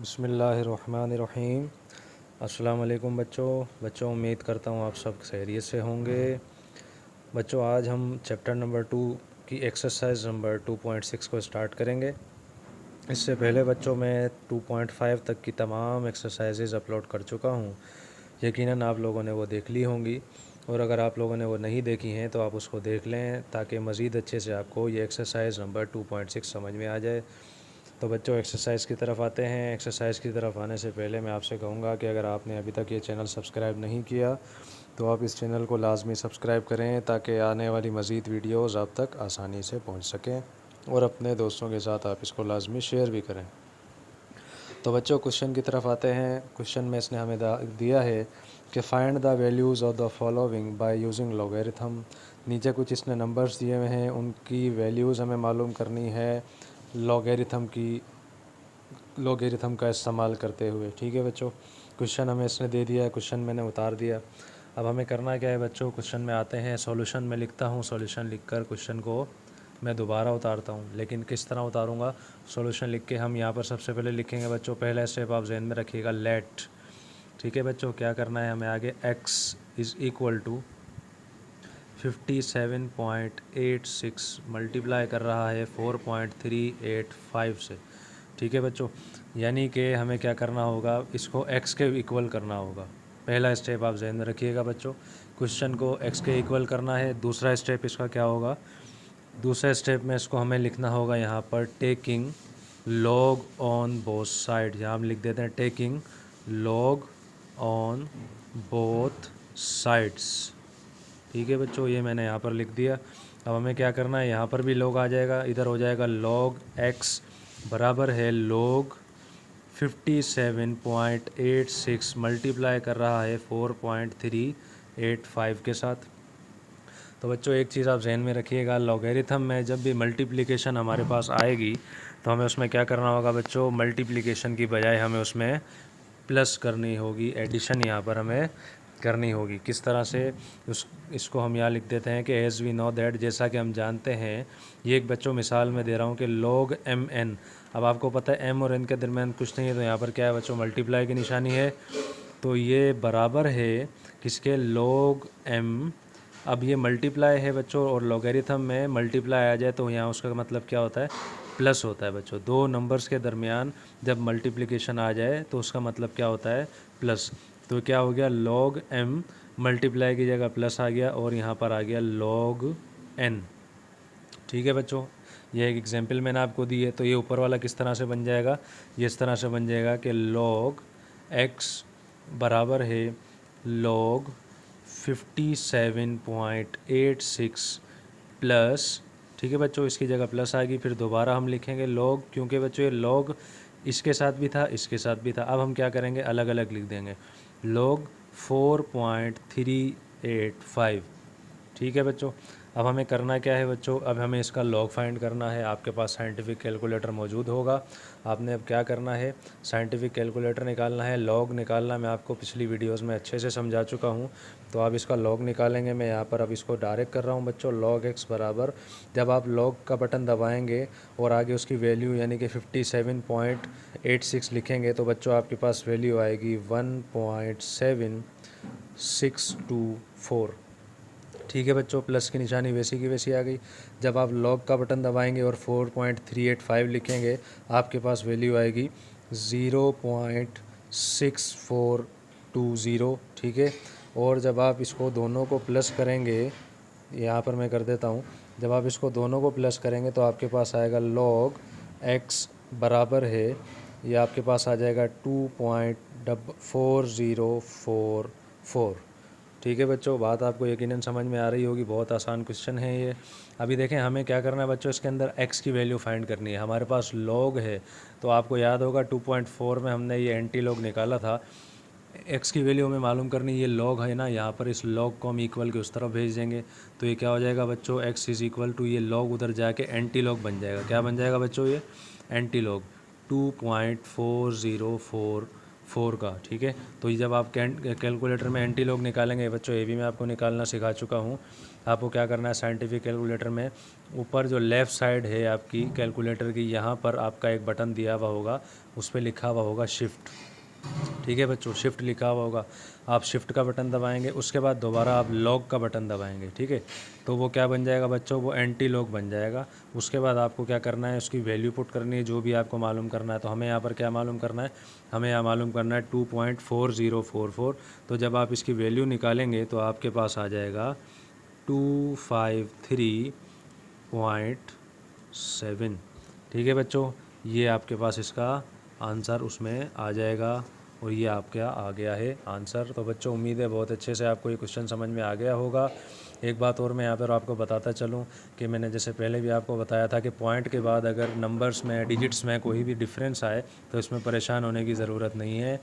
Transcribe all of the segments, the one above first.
बिस्मिल्लाहिर्रहमानिर्रहीम। अस्सलाम वालेकुम बच्चों, उम्मीद करता हूँ आप सब खैरियत से होंगे। बच्चों, आज हम चैप्टर नंबर 2 की एक्सरसाइज नंबर 2.6 को स्टार्ट करेंगे। इससे पहले बच्चों मैं 2.5 तक की तमाम एक्सरसाइजेज़ अपलोड कर चुका हूँ। यकीनन आप लोगों ने वो देख ली होंगी, और अगर आप लोगों ने वो नहीं देखी हैं तो आप उसको देख लें ताकि मज़ीद अच्छे से आपको ये एक्सरसाइज नंबर 2.6 समझ में आ जाए। तो बच्चों, एक्सरसाइज की तरफ आते हैं। एक्सरसाइज की तरफ आने से पहले मैं आपसे कहूँगा कि अगर आपने अभी तक ये चैनल सब्सक्राइब नहीं किया तो आप इस चैनल को लाजमी सब्सक्राइब करें ताकि आने वाली मज़ीद वीडियोज़ आप तक आसानी से पहुँच सकें, और अपने दोस्तों के साथ आप इसको लाजमी शेयर भी करें। तो बच्चों, क्वेश्चन की तरफ आते हैं। क्वेश्चन में इसने हमें दिया है कि find the values of the following by using logarithm. नीचे कुछ इसने नंबर्स दिए हुए हैं, उनकी वैल्यूज़ हमें मालूम करनी है लॉगरिथम का इस्तेमाल करते हुए। ठीक है बच्चों, क्वेश्चन हमें इसने दे दिया है, क्वेश्चन मैंने उतार दिया। अब हमें करना क्या है बच्चों, क्वेश्चन में आते हैं। सॉल्यूशन में लिखता हूँ, सॉल्यूशन लिखकर क्वेश्चन को मैं दोबारा उतारता हूँ। लेकिन किस तरह उतारूँगा? सॉल्यूशन लिख के हम यहाँ पर सबसे पहले लिखेंगे बच्चों, पहला स्टेप आप जहन में रखिएगा, लेट। ठीक है बच्चों, क्या करना है हमें आगे? x is equal to 57.86 multiply कर रहा है 4.385 से। ठीक है बच्चों, यानी कि हमें क्या करना होगा, इसको x के इक्वल करना होगा। पहला स्टेप आप जहन में रखिएगा बच्चों, क्वेश्चन को x के इक्वल करना है। दूसरा स्टेप इसका क्या होगा? दूसरे स्टेप में इसको हमें लिखना होगा यहाँ पर taking log on both side. यहाँ हम लिख देते हैं taking log on both sides. ठीक है बच्चों, ये मैंने यहाँ पर लिख दिया। अब हमें क्या करना है, यहाँ पर भी लॉग आ जाएगा, इधर हो जाएगा लॉग x बराबर है लॉग 57.86 मल्टीप्लाई कर रहा है 4.385 के साथ। तो बच्चों, एक चीज़ आप जहन में रखिएगा, लॉगरिथम में जब भी मल्टीप्लिकेशन हमारे पास आएगी तो हमें उसमें क्या करना होगा बच्चों, मल्टीप्लिकेशन की बजाय हमें उसमें प्लस करनी होगी, एडिशन यहाँ पर हमें करनी होगी। किस तरह से? इसको हम यहाँ लिख देते हैं कि एज़ वी नो दैट, जैसा कि हम जानते हैं। ये एक बच्चों मिसाल में दे रहा हूँ कि log mn। अब आपको पता है m और n के दरमियान कुछ नहीं है, तो यहाँ पर क्या है बच्चों, मल्टीप्लाई की निशानी है। तो ये बराबर है किसके? log m। अब ये मल्टीप्लाई है बच्चों, और लॉगरिथम में मल्टीप्लाई आ जाए तो यहाँ उसका मतलब क्या होता है? प्लस होता है बच्चों। दो नंबर्स के दरमियान जब मल्टीप्लिकेशन आ जाए तो उसका मतलब क्या होता है? प्लस। तो क्या हो गया, log m मल्टीप्लाई की जगह प्लस आ गया, और यहाँ पर आ गया log n। ठीक है बच्चों, ये एक एग्जांपल मैंने आपको दी है। तो ये ऊपर वाला किस तरह से बन जाएगा? ये इस तरह से बन जाएगा कि log x बराबर है log 57.86 प्लस। ठीक है बच्चों, इसकी जगह प्लस आ गई, फिर दोबारा हम लिखेंगे log, क्योंकि बच्चों ये log इसके साथ भी था, इसके साथ भी था। अब हम क्या करेंगे, अलग अलग लिख देंगे, log 4.385। ठीक है बच्चों, अब हमें करना क्या है बच्चों, अब हमें इसका लॉग फाइंड करना है। आपके पास साइंटिफिक कैलकुलेटर मौजूद होगा। आपने अब क्या करना है, साइंटिफिक कैलकुलेटर निकालना है, लॉग निकालना मैं आपको पिछली वीडियोस में अच्छे से समझा चुका हूं। तो आप इसका लॉग निकालेंगे। मैं यहाँ पर अब इसको डायरेक्ट कर रहा हूँ बच्चों, log x बराबर, जब आप लॉग का बटन दबाएँगे और आगे उसकी वैल्यू यानी कि 57.86 लिखेंगे तो बच्चों आपके पास वैल्यू आएगी 1.7624। ठीक है बच्चों, प्लस की निशानी वैसी की वैसी आ गई। जब आप लॉग का बटन दबाएंगे और 4.385 लिखेंगे, आपके पास वैल्यू आएगी 0.6420। ठीक है, और जब आप इसको दोनों को प्लस करेंगे, यहाँ पर मैं कर देता हूँ, जब आप इसको दोनों को प्लस करेंगे तो आपके पास आएगा log x बराबर है, ये आपके पास आ जाएगा 2.4044। ठीक है बच्चों, बात आपको यकीनन समझ में आ रही होगी। बहुत आसान क्वेश्चन है ये। अभी देखें हमें क्या करना है बच्चों, इसके अंदर x की वैल्यू फाइंड करनी है। हमारे पास log है, तो आपको याद होगा 2.4 में हमने ये एंटी लॉग निकाला था। x की वैल्यू हमें मालूम करनी, ये log है ना, यहाँ पर इस log को हम इक्वल के उस तरफ भेज देंगे। तो ये क्या हो जाएगा बच्चों, x इज़ इक्वल टू, ये log उधर जाके एंटी लॉग बन जाएगा। क्या बन जाएगा बच्चों, ये एंटी लॉग 2.4044 का। ठीक है, तो ये जब आप कैलकुलेटर में एंटी लॉग निकालेंगे बच्चों, ये भी मैं आपको निकालना सिखा चुका हूँ। आपको क्या करना है, साइंटिफिक कैलकुलेटर में ऊपर जो लेफ़्ट साइड है आपकी कैलकुलेटर की, यहाँ पर आपका एक बटन दिया हुआ होगा, उस पर लिखा हुआ होगा शिफ्ट। ठीक है बच्चों, शिफ्ट लिखा हुआ होगा, आप शिफ्ट का बटन दबाएंगे, उसके बाद दोबारा आप लॉग का बटन दबाएंगे। ठीक है, तो वो क्या बन जाएगा बच्चों, वो एंटी लॉग बन जाएगा। उसके बाद आपको क्या करना है, उसकी वैल्यू पुट करनी है, जो भी आपको मालूम करना है। तो हमें यहाँ पर क्या मालूम करना है, हमें यहाँ मालूम करना है 2.4044। तो जब आप इसकी वैल्यू निकालेंगे तो आपके पास आ जाएगा 253.7। ठीक है बच्चों, ये आपके पास इसका आंसर उसमें आ जाएगा और ये आपका आ गया है आंसर। तो बच्चों उम्मीद है बहुत अच्छे से आपको ये क्वेश्चन समझ में आ गया होगा। एक बात और मैं यहाँ पर आपको बताता चलूँ कि मैंने जैसे पहले भी आपको बताया था कि पॉइंट के बाद अगर नंबर्स में, डिजिट्स में कोई भी डिफरेंस आए तो इसमें परेशान होने की ज़रूरत नहीं है।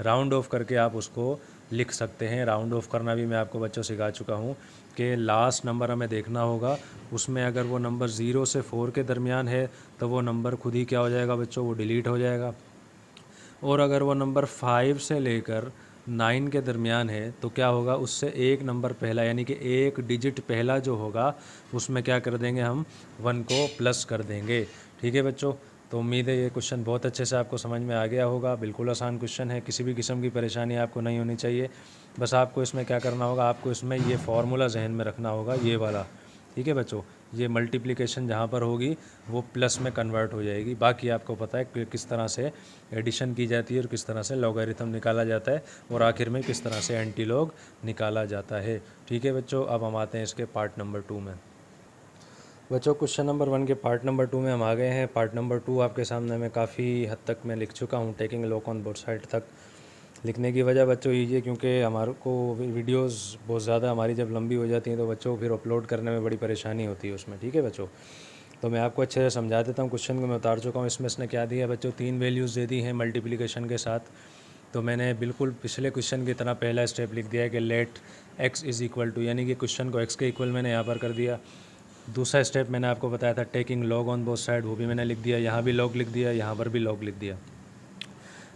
राउंड ऑफ करके आप उसको लिख सकते हैं। राउंड ऑफ करना भी मैं आपको बच्चों सिखा चुका हूँ कि लास्ट नंबर हमें देखना होगा, उसमें अगर वो नंबर 0 से 4 के दरमियान है तो वो नंबर खुद ही क्या हो जाएगा बच्चों, वो डिलीट हो जाएगा। और अगर वो नंबर 5 से लेकर 9 के दरमियान है तो क्या होगा, उससे एक नंबर पहला यानी कि एक डिजिट पहला जो होगा उसमें क्या कर देंगे, हम 1 को प्लस कर देंगे। ठीक है बच्चों, तो उम्मीद है ये क्वेश्चन बहुत अच्छे से आपको समझ में आ गया होगा। बिल्कुल आसान क्वेश्चन है, किसी भी किस्म की परेशानी आपको नहीं होनी चाहिए। बस आपको इसमें क्या करना होगा, आपको इसमें ये फार्मूला जहन में रखना होगा, ये वाला। ठीक है बच्चों, ये मल्टीप्लिकेशन जहाँ पर होगी वो प्लस में कन्वर्ट हो जाएगी। बाकी आपको पता है कि किस तरह से एडिशन की जाती है और किस तरह से लॉगरिथम निकाला जाता है और आखिर में किस तरह से एंटी लॉग निकाला जाता है। ठीक है बच्चों, अब हम आते हैं इसके पार्ट नंबर 2 में। बच्चों क्वेश्चन नंबर 1 के पार्ट नंबर 2 में हम आ गए हैं। पार्ट नंबर 2 आपके सामने मैं काफ़ी हद तक मैं लिख चुका हूँ, taking log on both side तक। लिखने की वजह बच्चों ये क्योंकि हमारे को वीडियोस बहुत ज़्यादा हमारी जब लंबी हो जाती हैं तो बच्चों फिर अपलोड करने में बड़ी परेशानी होती है उसमें। ठीक है बच्चों, तो मैं आपको अच्छे से समझा देता हूँ। क्वेश्चन को मैं उतार चुका हूँ, इसमें इसने क्या दिया बच्चों, 3 वैल्यूज़ दे दी हैं मल्टीप्लिकेशन के साथ। तो मैंने बिल्कुल पिछले क्वेश्चन की तरह पहला स्टेप लिख दिया है कि let x is equal to, यानी कि क्वेश्चन को x के इक्वल मैंने यहाँ पर कर दिया। दूसरा स्टेप मैंने आपको बताया था taking log on both side, वो भी मैंने लिख दिया, यहाँ भी लॉग लिख दिया, यहाँ पर भी लॉग लिख दिया।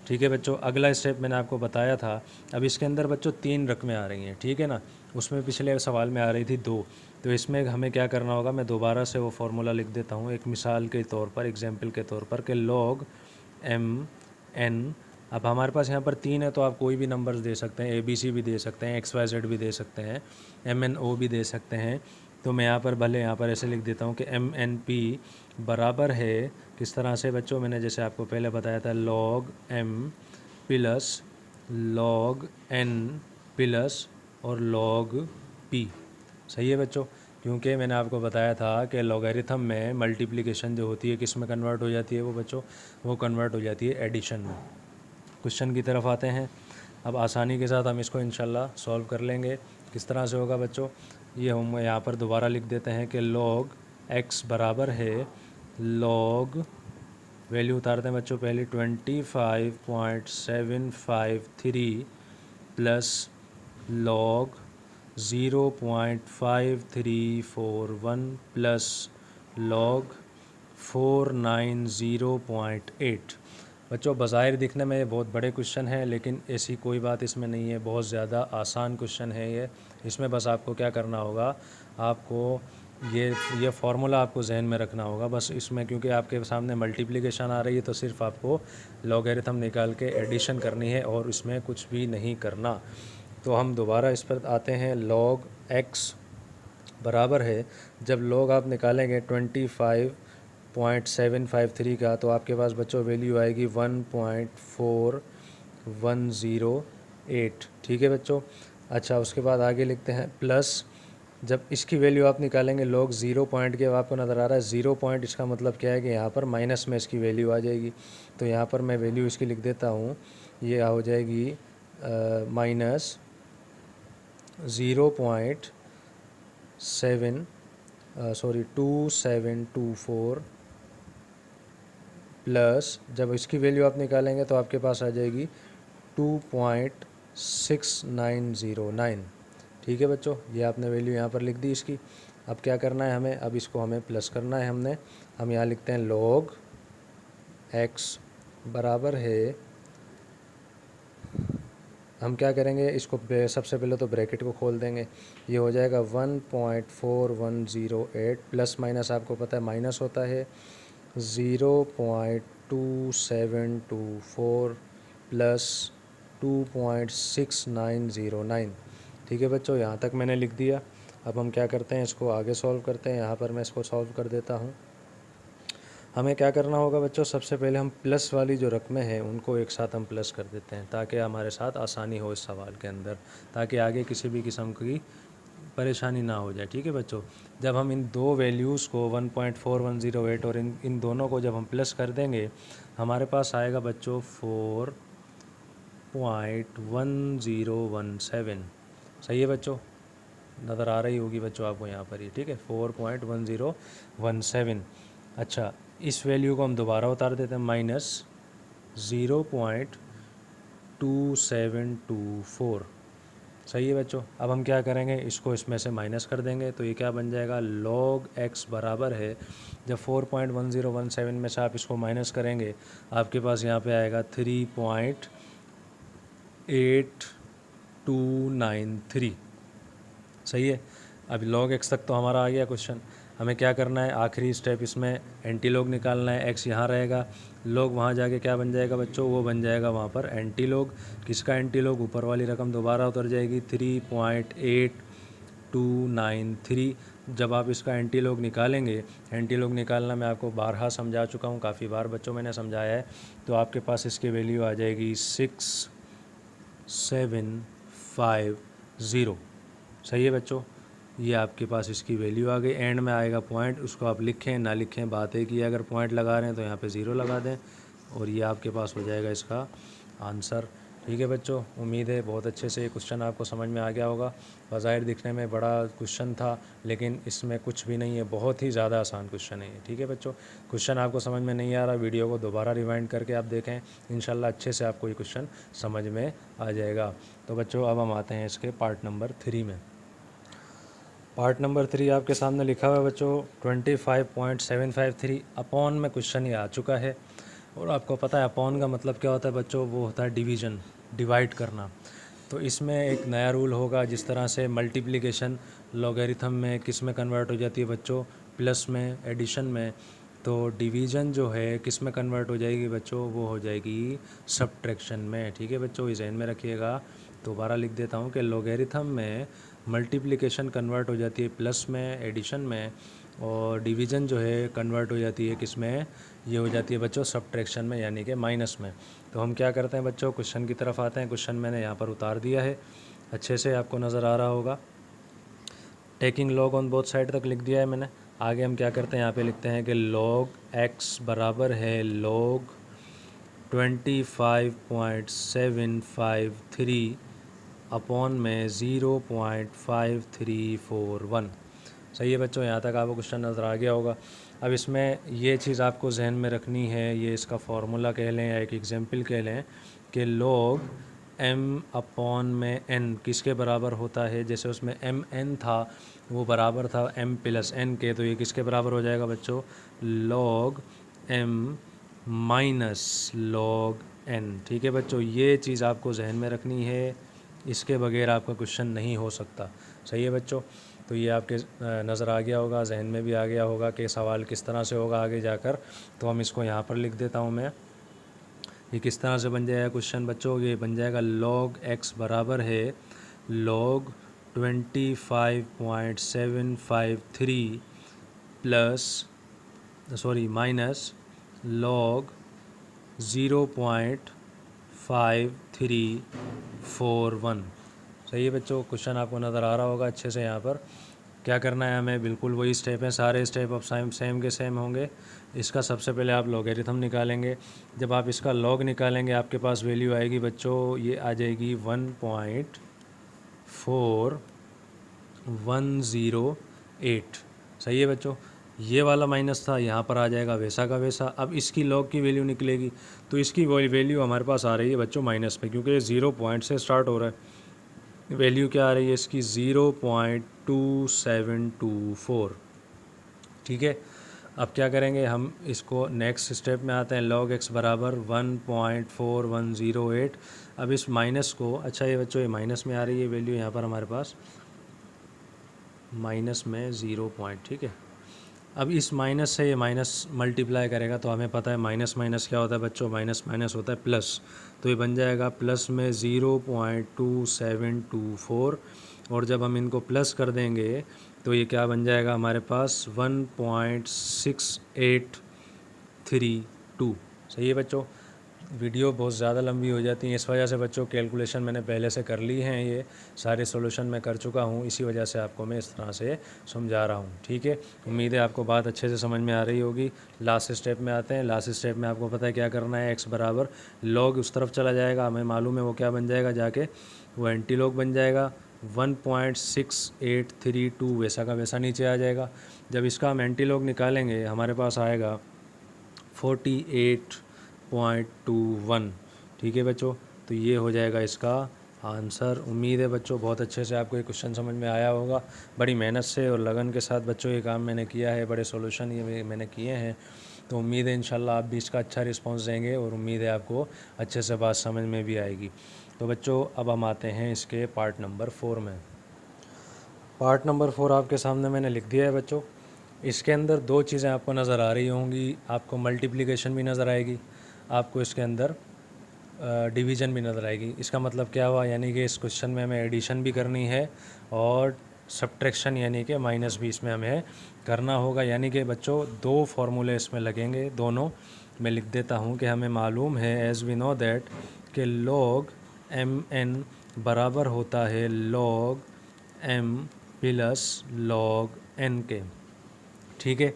ठीक है बच्चों, अगला स्टेप मैंने आपको बताया था। अब इसके अंदर बच्चों 3 रकमें आ रही हैं, ठीक है ना, उसमें पिछले सवाल में आ रही थी 2। तो इसमें हमें क्या करना होगा, मैं दोबारा से वो फार्मूला लिख देता हूँ एक मिसाल के तौर पर, एग्जाम्पल के तौर पर, कि log m n। अब हमारे पास यहाँ पर 3 है तो आप कोई भी नंबर्स दे सकते हैं, ABC भी दे सकते हैं, XYZ भी दे सकते हैं, MNO भी दे सकते हैं। तो मैं यहाँ पर भले यहाँ पर ऐसे लिख देता हूँ कि MNP बराबर है किस तरह से बच्चों, मैंने जैसे आपको पहले बताया था log m plus log n plus और log p। सही है बच्चों, क्योंकि मैंने आपको बताया था कि लॉगरिथम में मल्टीप्लिकेशन जो होती है किस में कन्वर्ट हो जाती है वो बच्चों, वो कन्वर्ट हो जाती है एडिशन में। क्वेश्चन की तरफ आते हैं। अब आसानी के साथ हम इसको इंशाल्लाह सॉल्व कर लेंगे। किस तरह से होगा बच्चों, ये हम यहाँ पर दोबारा लिख देते हैं कि log x बराबर है log, वैल्यू उतारते हैं बच्चों पहले 25.753 प्लस log 0.5341 प्लस log 490.8। बच्चों बज़ाहिर दिखने में ये बहुत बड़े क्वेश्चन है, लेकिन ऐसी कोई बात इसमें नहीं है, बहुत ज़्यादा आसान क्वेश्चन है ये। इसमें बस आपको क्या करना होगा, आपको ये फार्मूला आपको जहन में रखना होगा बस। इसमें क्योंकि आपके सामने मल्टीप्लिकेशन आ रही है तो सिर्फ आपको लॉगरिथम निकाल के एडिशन करनी है और इसमें कुछ भी नहीं करना। तो हम दोबारा इस पर आते हैं। log x बराबर है, जब log आप निकालेंगे 25.753 का तो आपके पास बच्चों वैल्यू आएगी 1.4108। ठीक है बच्चों, अच्छा उसके बाद आगे लिखते हैं प्लस, जब इसकी वैल्यू आप निकालेंगे log 0 पॉइंट के, आपको नज़र आ रहा है 0 पॉइंट, इसका मतलब क्या है कि यहाँ पर माइनस में इसकी वैल्यू आ जाएगी। तो यहाँ पर मैं वैल्यू इसकी लिख देता हूँ, ये हो जाएगी माइनस 2724 प्लस, जब इसकी वैल्यू आप निकालेंगे तो आपके पास आ जाएगी 2.6909। ठीक है बच्चों, ये आपने वैल्यू यहाँ पर लिख दी इसकी। अब क्या करना है हमें, अब इसको हमें प्लस करना है हमने। हम यहाँ लिखते हैं log x बराबर है, हम क्या करेंगे, इसको सबसे पहले तो ब्रैकेट को खोल देंगे, ये हो जाएगा 1.4108 प्लस माइनस आपको पता है माइनस होता है 0.2 0.2724 प्लस 2.6909। ठीक है बच्चों, यहाँ तक मैंने लिख दिया। अब हम क्या करते हैं, इसको आगे सॉल्व करते हैं। यहाँ पर मैं इसको सॉल्व कर देता हूँ। हमें क्या करना होगा बच्चों, सबसे पहले हम प्लस वाली जो रकमें हैं उनको एक साथ हम प्लस कर देते हैं, ताकि हमारे साथ आसानी हो इस सवाल के अंदर, ताकि आगे किसी भी किस्म की परेशानी ना हो जाए। ठीक है बच्चों, जब हम इन दो वैल्यूज़ को 1.4108 और इन दोनों को जब हम प्लस कर देंगे, हमारे पास आएगा बच्चों 4.1017। सही है बच्चों, नज़र आ रही होगी बच्चों आपको यहाँ पर ही। ठीक है, 4.1017। अच्छा, इस वैल्यू को हम दोबारा उतार देते हैं, माइनस 0.2724। सही है बच्चों। अब हम क्या करेंगे, इसको इसमें से माइनस कर देंगे, तो ये क्या बन जाएगा, log x बराबर है, जब 4.1017 में से आप इसको माइनस करेंगे, आपके पास यहाँ पे आएगा 3.8293। सही है। अभी log x तक तो हमारा आ गया क्वेश्चन। हमें क्या करना है, आखिरी स्टेप इसमें एंटी लॉग निकालना है। x यहाँ रहेगा, log वहाँ जाके क्या बन जाएगा बच्चों, वो बन जाएगा वहाँ पर एंटी लॉग। किसका एंटी लॉग, ऊपर वाली रकम दोबारा उतर जाएगी 3.8293। जब आप इसका एंटी लॉग निकालेंगे, एंटी लॉग निकालना मैं आपको बारहा समझा चुका हूँ, काफ़ी बार बच्चों मैंने समझाया है। तो आपके पास इसकी वैल्यू आ जाएगी 6750। सही है बच्चों, ये आपके पास इसकी वैल्यू आ गई। एंड में आएगा पॉइंट, उसको आप लिखें ना लिखें बात एक ही है। अगर पॉइंट लगा रहे हैं तो यहाँ पे 0 लगा दें, और ये आपके पास हो जाएगा इसका आंसर। ठीक है बच्चों, उम्मीद है बहुत अच्छे से ये क्वेश्चन आपको समझ में आ गया होगा। बज़ाहिर दिखने में बड़ा क्वेश्चन था, लेकिन इसमें कुछ भी नहीं है, बहुत ही ज़्यादा आसान क्वेश्चन है ये। ठीक है बच्चों, क्वेश्चन आपको समझ में नहीं आ रहा, वीडियो को दोबारा रिवाइंड करके आप देखें, इंशाल्लाह अच्छे से आपको ये क्वेश्चन समझ में आ जाएगा। तो बच्चों, अब हम आते हैं इसके पार्ट नंबर 3 में। पार्ट नंबर 3 आपके सामने लिखा हुआ है बच्चों, 25.753 अपॉन में क्वेश्चन ये आ चुका है। और आपको पता है अपॉन का मतलब क्या होता है बच्चों, वो होता है डिवीज़न, डिवाइड करना। तो इसमें एक नया रूल होगा, जिस तरह से मल्टीप्लिकेशन लॉगरिथम में किस में कन्वर्ट हो जाती है बच्चों, प्लस में, एडिशन में। तो डिवीज़न जो है किस में कन्वर्ट हो जाएगी बच्चों, वो हो जाएगी सब्ट्रैक्शन में। ठीक है बच्चों, ये ज़हन में रखिएगा। दोबारा लिख देता हूँ कि लॉगरिथम में मल्टीप्लिकेशन कन्वर्ट हो जाती है प्लस में, एडिशन में, और डिवीज़न जो है कन्वर्ट हो जाती है किस में, ये हो जाती है बच्चों सब्ट्रैक्शन में, यानी कि माइनस में। तो हम क्या करते हैं बच्चों, क्वेश्चन की तरफ आते हैं। क्वेश्चन मैंने यहाँ पर उतार दिया है, अच्छे से आपको नज़र आ रहा होगा। Taking log on both side तक लिख दिया है मैंने। आगे हम क्या करते हैं, यहाँ पे लिखते हैं कि log x बराबर है log 25.753 अपॉन में 0.5341। सही है बच्चों, यहाँ तक आपको क्वेश्चन नज़र आ गया होगा। अब इसमें ये चीज़ आपको जहन में रखनी है, ये इसका फार्मूला कह लें या एक एग्जांपल कह लें कि log m अपॉन में n किसके बराबर होता है। जैसे उसमें mn था, वो बराबर था m प्लस n के, तो ये किसके बराबर हो जाएगा बच्चों, log m minus log n। ठीक है बच्चों, ये चीज़ आपको जहन में रखनी है, इसके बगैर आपका क्वेश्चन नहीं हो सकता। सही है बच्चों, तो ये आपके नज़र आ गया होगा, जहन में भी आ गया होगा कि सवाल किस तरह से होगा आगे जाकर। तो हम इसको यहाँ पर लिख देता हूँ मैं। ये किस तरह से बन जाएगा क्वेश्चन बच्चों, ये बन जाएगा log x बराबर है log 25.753 प्लस माइनस log 0.5341। सही है बच्चों, क्वेश्चन आपको नज़र आ रहा होगा अच्छे से। यहाँ पर क्या करना है हमें, बिल्कुल वही स्टेप है, सारे स्टेप अब सेम के सेम होंगे। इसका सबसे पहले आप लॉगरिथम निकालेंगे। जब आप इसका लॉग निकालेंगे, आपके पास वैल्यू आएगी बच्चों, ये आ जाएगी 1.4108। सही है बच्चों, ये वाला माइनस था, यहाँ पर आ जाएगा वैसा का वैसा। अब इसकी लॉग की वैल्यू निकलेगी, तो इसकी वैल्यू हमारे पास आ रही है बच्चों माइनस में, क्योंकि ये 0 पॉइंट से स्टार्ट हो रहा है। वैल्यू क्या आ रही है इसकी, 0.2724। ठीक है, अब क्या करेंगे हम, इसको नेक्स्ट स्टेप में आते हैं। log x बराबर 1.4108। अब इस माइनस को, अच्छा ये बच्चों ये माइनस में आ रही है वैल्यू, यहाँ पर हमारे पास माइनस में 0 पॉइंट। ठीक है, अब इस माइनस से ये माइनस मल्टीप्लाई करेगा तो हमें पता है माइनस माइनस क्या होता है बच्चों, माइनस माइनस होता है प्लस। तो ये बन जाएगा प्लस में 0.2724, और जब हम इनको प्लस कर देंगे तो ये क्या बन जाएगा हमारे पास 1.6832। सही है बच्चों। वीडियो बहुत ज़्यादा लंबी हो जाती है, इस वजह से बच्चों कैलकुलेशन मैंने पहले से कर ली हैं, ये सारे सॉल्यूशन मैं कर चुका हूँ, इसी वजह से आपको मैं इस तरह से समझा रहा हूँ। ठीक है, उम्मीद है आपको बात अच्छे से समझ में आ रही होगी। लास्ट स्टेप में आते हैं। लास्ट स्टेप में आपको पता है क्या करना है, एक्स बराबर लॉग उस तरफ चला जाएगा, हमें मालूम है वो क्या बन जाएगा, जाके वो एंटी लॉग बन जाएगा। 1.6832 वैसा का वैसा नीचे आ जाएगा। जब इसका हम एंटी लॉग निकालेंगे हमारे पास आएगा 48.21। ठीक है बच्चों, तो ये हो जाएगा इसका आंसर। उम्मीद है बच्चों बहुत अच्छे से आपको ये क्वेश्चन समझ में आया होगा। बड़ी मेहनत से और लगन के साथ बच्चों ये काम मैंने किया है, बड़े सॉल्यूशन ये मैंने किए हैं। तो उम्मीद है इंशाल्लाह आप भी इसका अच्छा रिस्पांस देंगे, और उम्मीद है आपको अच्छे से बात समझ में भी आएगी। तो बच्चों अब हम आते हैं इसके पार्ट नंबर 4 में। पार्ट नंबर 4 आपके सामने मैंने लिख दिया है बच्चों। इसके अंदर दो चीज़ें आपको नज़र आ रही होंगी, आपको मल्टीप्लिकेशन भी नज़र आएगी, आपको इसके अंदर डिवीज़न भी नज़र आएगी। इसका मतलब क्या हुआ, यानी कि इस क्वेश्चन में हमें एडिशन भी करनी है और सब्ट्रैक्शन यानी कि माइनस भी इसमें हमें करना होगा। यानी कि बच्चों दो फार्मूले इसमें लगेंगे, दोनों मैं लिख देता हूँ कि हमें मालूम है एज़ वी नो दैट कि log mn बराबर होता है log m plus log n के। ठीक है,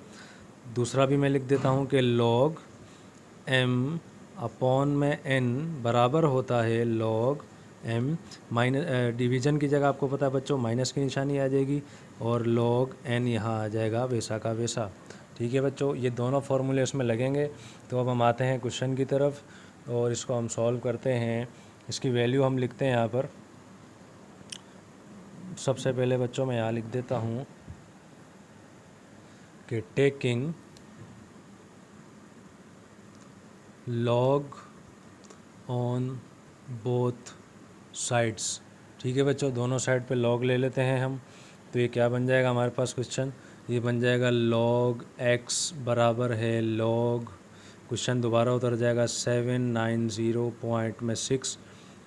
दूसरा भी मैं लिख देता हूँ कि log m अपॉन में n बराबर होता है log m माइनस, डिवीज़न की जगह आपको पता है बच्चों माइनस की निशानी आ जाएगी, और log n यहाँ आ जाएगा वैसा का वैसा। ठीक है बच्चों, ये दोनों फार्मूले इसमें लगेंगे। तो अब हम आते हैं क्वेश्चन की तरफ और इसको हम सॉल्व करते हैं। इसकी वैल्यू हम लिखते हैं यहाँ पर। सबसे पहले बच्चों मैं यहाँ लिख देता हूँ कि taking log on both sides. ठीक है बच्चों, दोनों साइड पे log ले लेते हैं हम। तो ये क्या बन जाएगा हमारे पास क्वेश्चन, ये बन जाएगा log x बराबर है log, क्वेश्चन दोबारा उतर जाएगा 790.6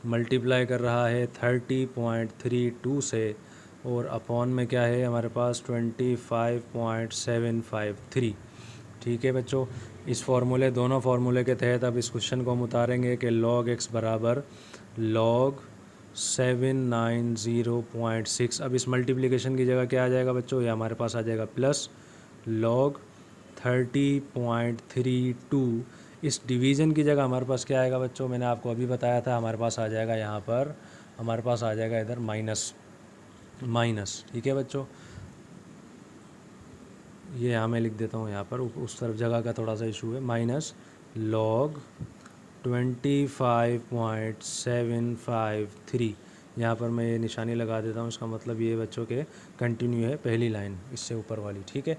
मल्टीप्लाई कर रहा है 30.32 से, और अपॉन में क्या है हमारे पास 25.753। ठीक है बच्चों, इस फार्मूले दोनों फार्मूले के तहत अब इस क्वेश्चन को हम उतारेंगे कि log x बराबर log 790.6। अब इस मल्टीप्लिकेशन की जगह क्या आ जाएगा बच्चों, ये हमारे पास आ जाएगा प्लस log 30.32। इस डिवीज़न की जगह हमारे पास क्या आएगा बच्चों, मैंने आपको अभी बताया था, हमारे पास आ जाएगा यहाँ पर, हमारे पास आ जाएगा इधर माइनस माइनस। ठीक है बच्चों, ये यहाँ मैं लिख देता हूँ, यहाँ पर उस तरफ जगह का थोड़ा सा इशू है, माइनस log 25.753। यहाँ पर मैं ये निशानी लगा देता हूँ, इसका मतलब ये बच्चों के कंटिन्यू है पहली लाइन इससे ऊपर वाली। ठीक है,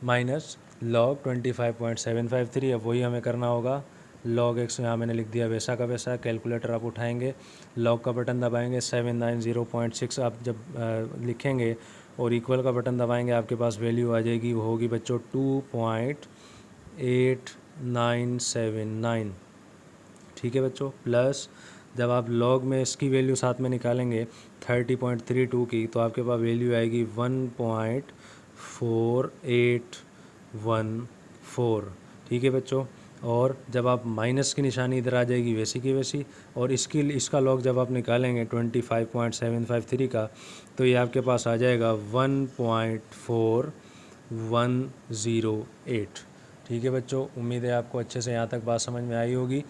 माइनस log 25.753। अब वही हमें करना होगा, log x यहाँ मैंने लिख दिया वैसा का वैसा। कैलकुलेटर आप उठाएंगे, log का बटन दबाएंगे, 790.6 आप जब लिखेंगे और इक्वल का बटन दबाएंगे आपके पास वैल्यू आ जाएगी, वो होगी बच्चों 2.8979। ठीक है बच्चों, प्लस जब आप log में इसकी वैल्यू साथ में निकालेंगे 30.32 की, तो आपके पास वैल्यू आएगी 1.4814। ठीक है बच्चों, और जब आप माइनस की निशानी इधर आ जाएगी वैसी की वैसी, और इसका log जब आप निकालेंगे 25.753 का, तो ये आपके पास आ जाएगा 1.4108। ठीक है बच्चों, उम्मीद है आपको अच्छे से यहाँ तक बात समझ में आई होगी।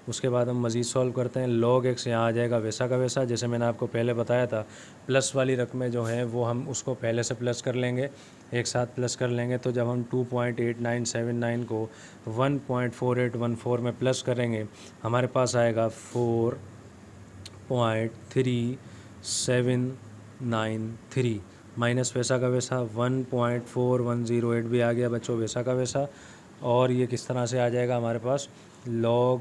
उसके बाद हम मज़ीद सॉल्व करते हैं। log x यहाँ आ जाएगा वैसा का वैसा, जैसे मैंने आपको पहले बताया था, प्लस वाली रकमें जो हैं वो हम उसको पहले से प्लस कर लेंगे, एक साथ प्लस कर लेंगे। तो जब हम 2.8979 को 1.4814 में प्लस करेंगे, हमारे पास आएगा 4.3793, माइनस वैसा का वैसा 1.4108 भी आ गया बच्चों वैसा का वैसा। और ये किस तरह से आ जाएगा हमारे पास, log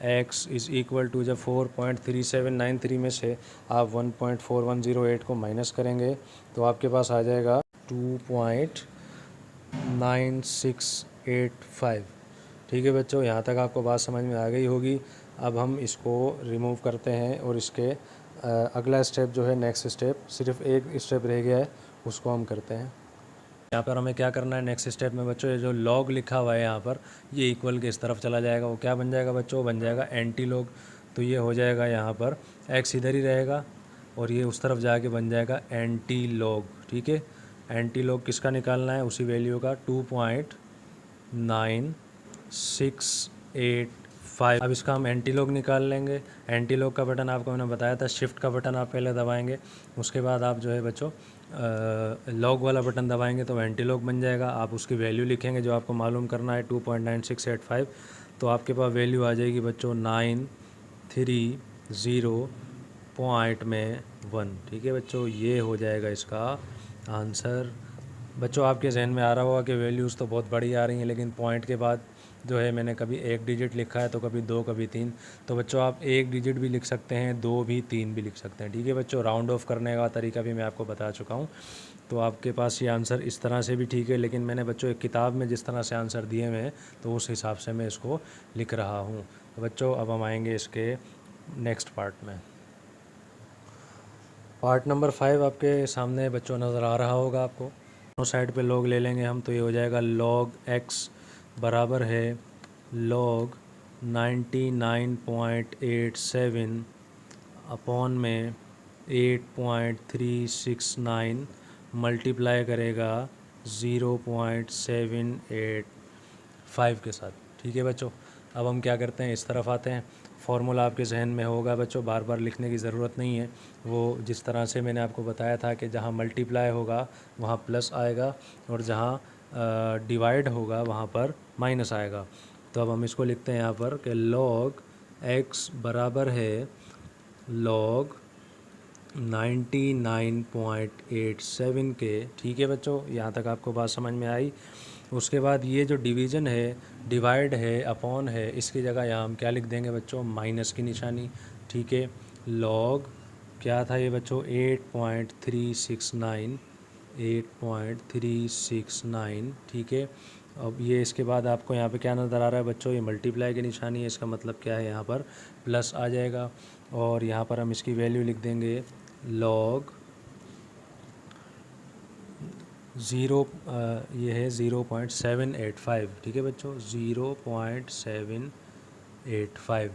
x is equal to, जब 4.3793 में से आप 1.4108 को माइनस करेंगे तो आपके पास आ जाएगा 9685। ठीक है बच्चों, यहाँ तक आपको बात समझ में आ गई होगी। अब हम इसको रिमूव करते हैं और इसके अगला स्टेप जो है, नेक्स्ट स्टेप, सिर्फ एक स्टेप रह गया है, उसको हम करते हैं। यहाँ पर हमें क्या करना है नेक्स्ट स्टेप में बच्चों, ये जो लॉग लिखा हुआ है यहाँ पर, ये इक्वल के इस तरफ चला जाएगा। वो क्या बन जाएगा बच्चों, वो बन जाएगा एंटी लॉग। तो ये हो जाएगा यहाँ पर एक्स इधर ही रहेगा और ये उस तरफ जाके बन जाएगा एंटी लॉग। ठीक है, एंटी लॉग किसका निकालना है, उसी वैल्यू का 2.9685। अब इसका हम एंटी लॉग निकाल लेंगे। एंटी लॉग का बटन आपको मैंने बताया था, शिफ्ट का बटन आप पहले दबाएंगे, उसके बाद आप जो है बच्चों लॉग वाला बटन दबाएंगे तो एंटी लॉग बन जाएगा। आप उसकी वैल्यू लिखेंगे जो आपको मालूम करना है 2.9685। तो आपके पास वैल्यू आ जाएगी बच्चों 930.1। ठीक है बच्चों, ये हो जाएगा इसका आंसर। बच्चों आपके जहन में आ रहा होगा कि वैल्यूज़ तो बहुत बड़ी आ रही हैं, लेकिन पॉइंट के बाद जो है मैंने कभी 1 डिजिट लिखा है तो कभी 2, कभी 3। तो बच्चों आप 1 डिजिट भी लिख सकते हैं, 2 भी, 3 भी लिख सकते हैं। ठीक है बच्चों, राउंड ऑफ करने का तरीका भी मैं आपको बता चुका हूँ। तो आपके पास ये आंसर इस तरह से भी ठीक है, लेकिन मैंने बच्चों एक किताब में जिस तरह से आंसर दिए हुए हैं तो उस हिसाब से मैं इसको लिख रहा हूँ। तो बच्चों अब हम आएंगे इसके नेक्स्ट पार्ट में। पार्ट नंबर 5 आपके सामने बच्चों नज़र आ रहा होगा आपको। दोनों साइड पे लॉग ले लेंगे हम, तो ये हो जाएगा log x बराबर है log 99.87 अपॉन में 8.369 मल्टीप्लाई करेगा 0.785 के साथ। ठीक है बच्चों, अब हम क्या करते हैं, इस तरफ आते हैं। फार्मूला आपके जहन में होगा बच्चों, बार बार लिखने की ज़रूरत नहीं है। वो जिस तरह से मैंने आपको बताया था कि जहाँ मल्टीप्लाई होगा वहाँ प्लस आएगा और जहाँ डिवाइड होगा वहाँ पर माइनस आएगा। तो अब हम इसको लिखते हैं यहाँ पर कि log x बराबर है log 99.87 के। ठीक है बच्चों, यहाँ तक आपको बात समझ में आई। उसके बाद ये जो डिवीज़न है, डिवाइड है, अपॉन है, इसकी जगह यहाँ हम क्या लिख देंगे बच्चों, माइनस की निशानी। ठीक है, लॉग क्या था ये बच्चों, 8.369। ठीक है, अब ये इसके बाद आपको यहाँ पे क्या नज़र आ रहा है बच्चों, ये मल्टीप्लाई की निशानी है। इसका मतलब क्या है, यहाँ पर प्लस आ जाएगा और यहाँ पर हम इसकी वैल्यू लिख देंगे लॉग 0.785। ठीक है बच्चों, 0.785।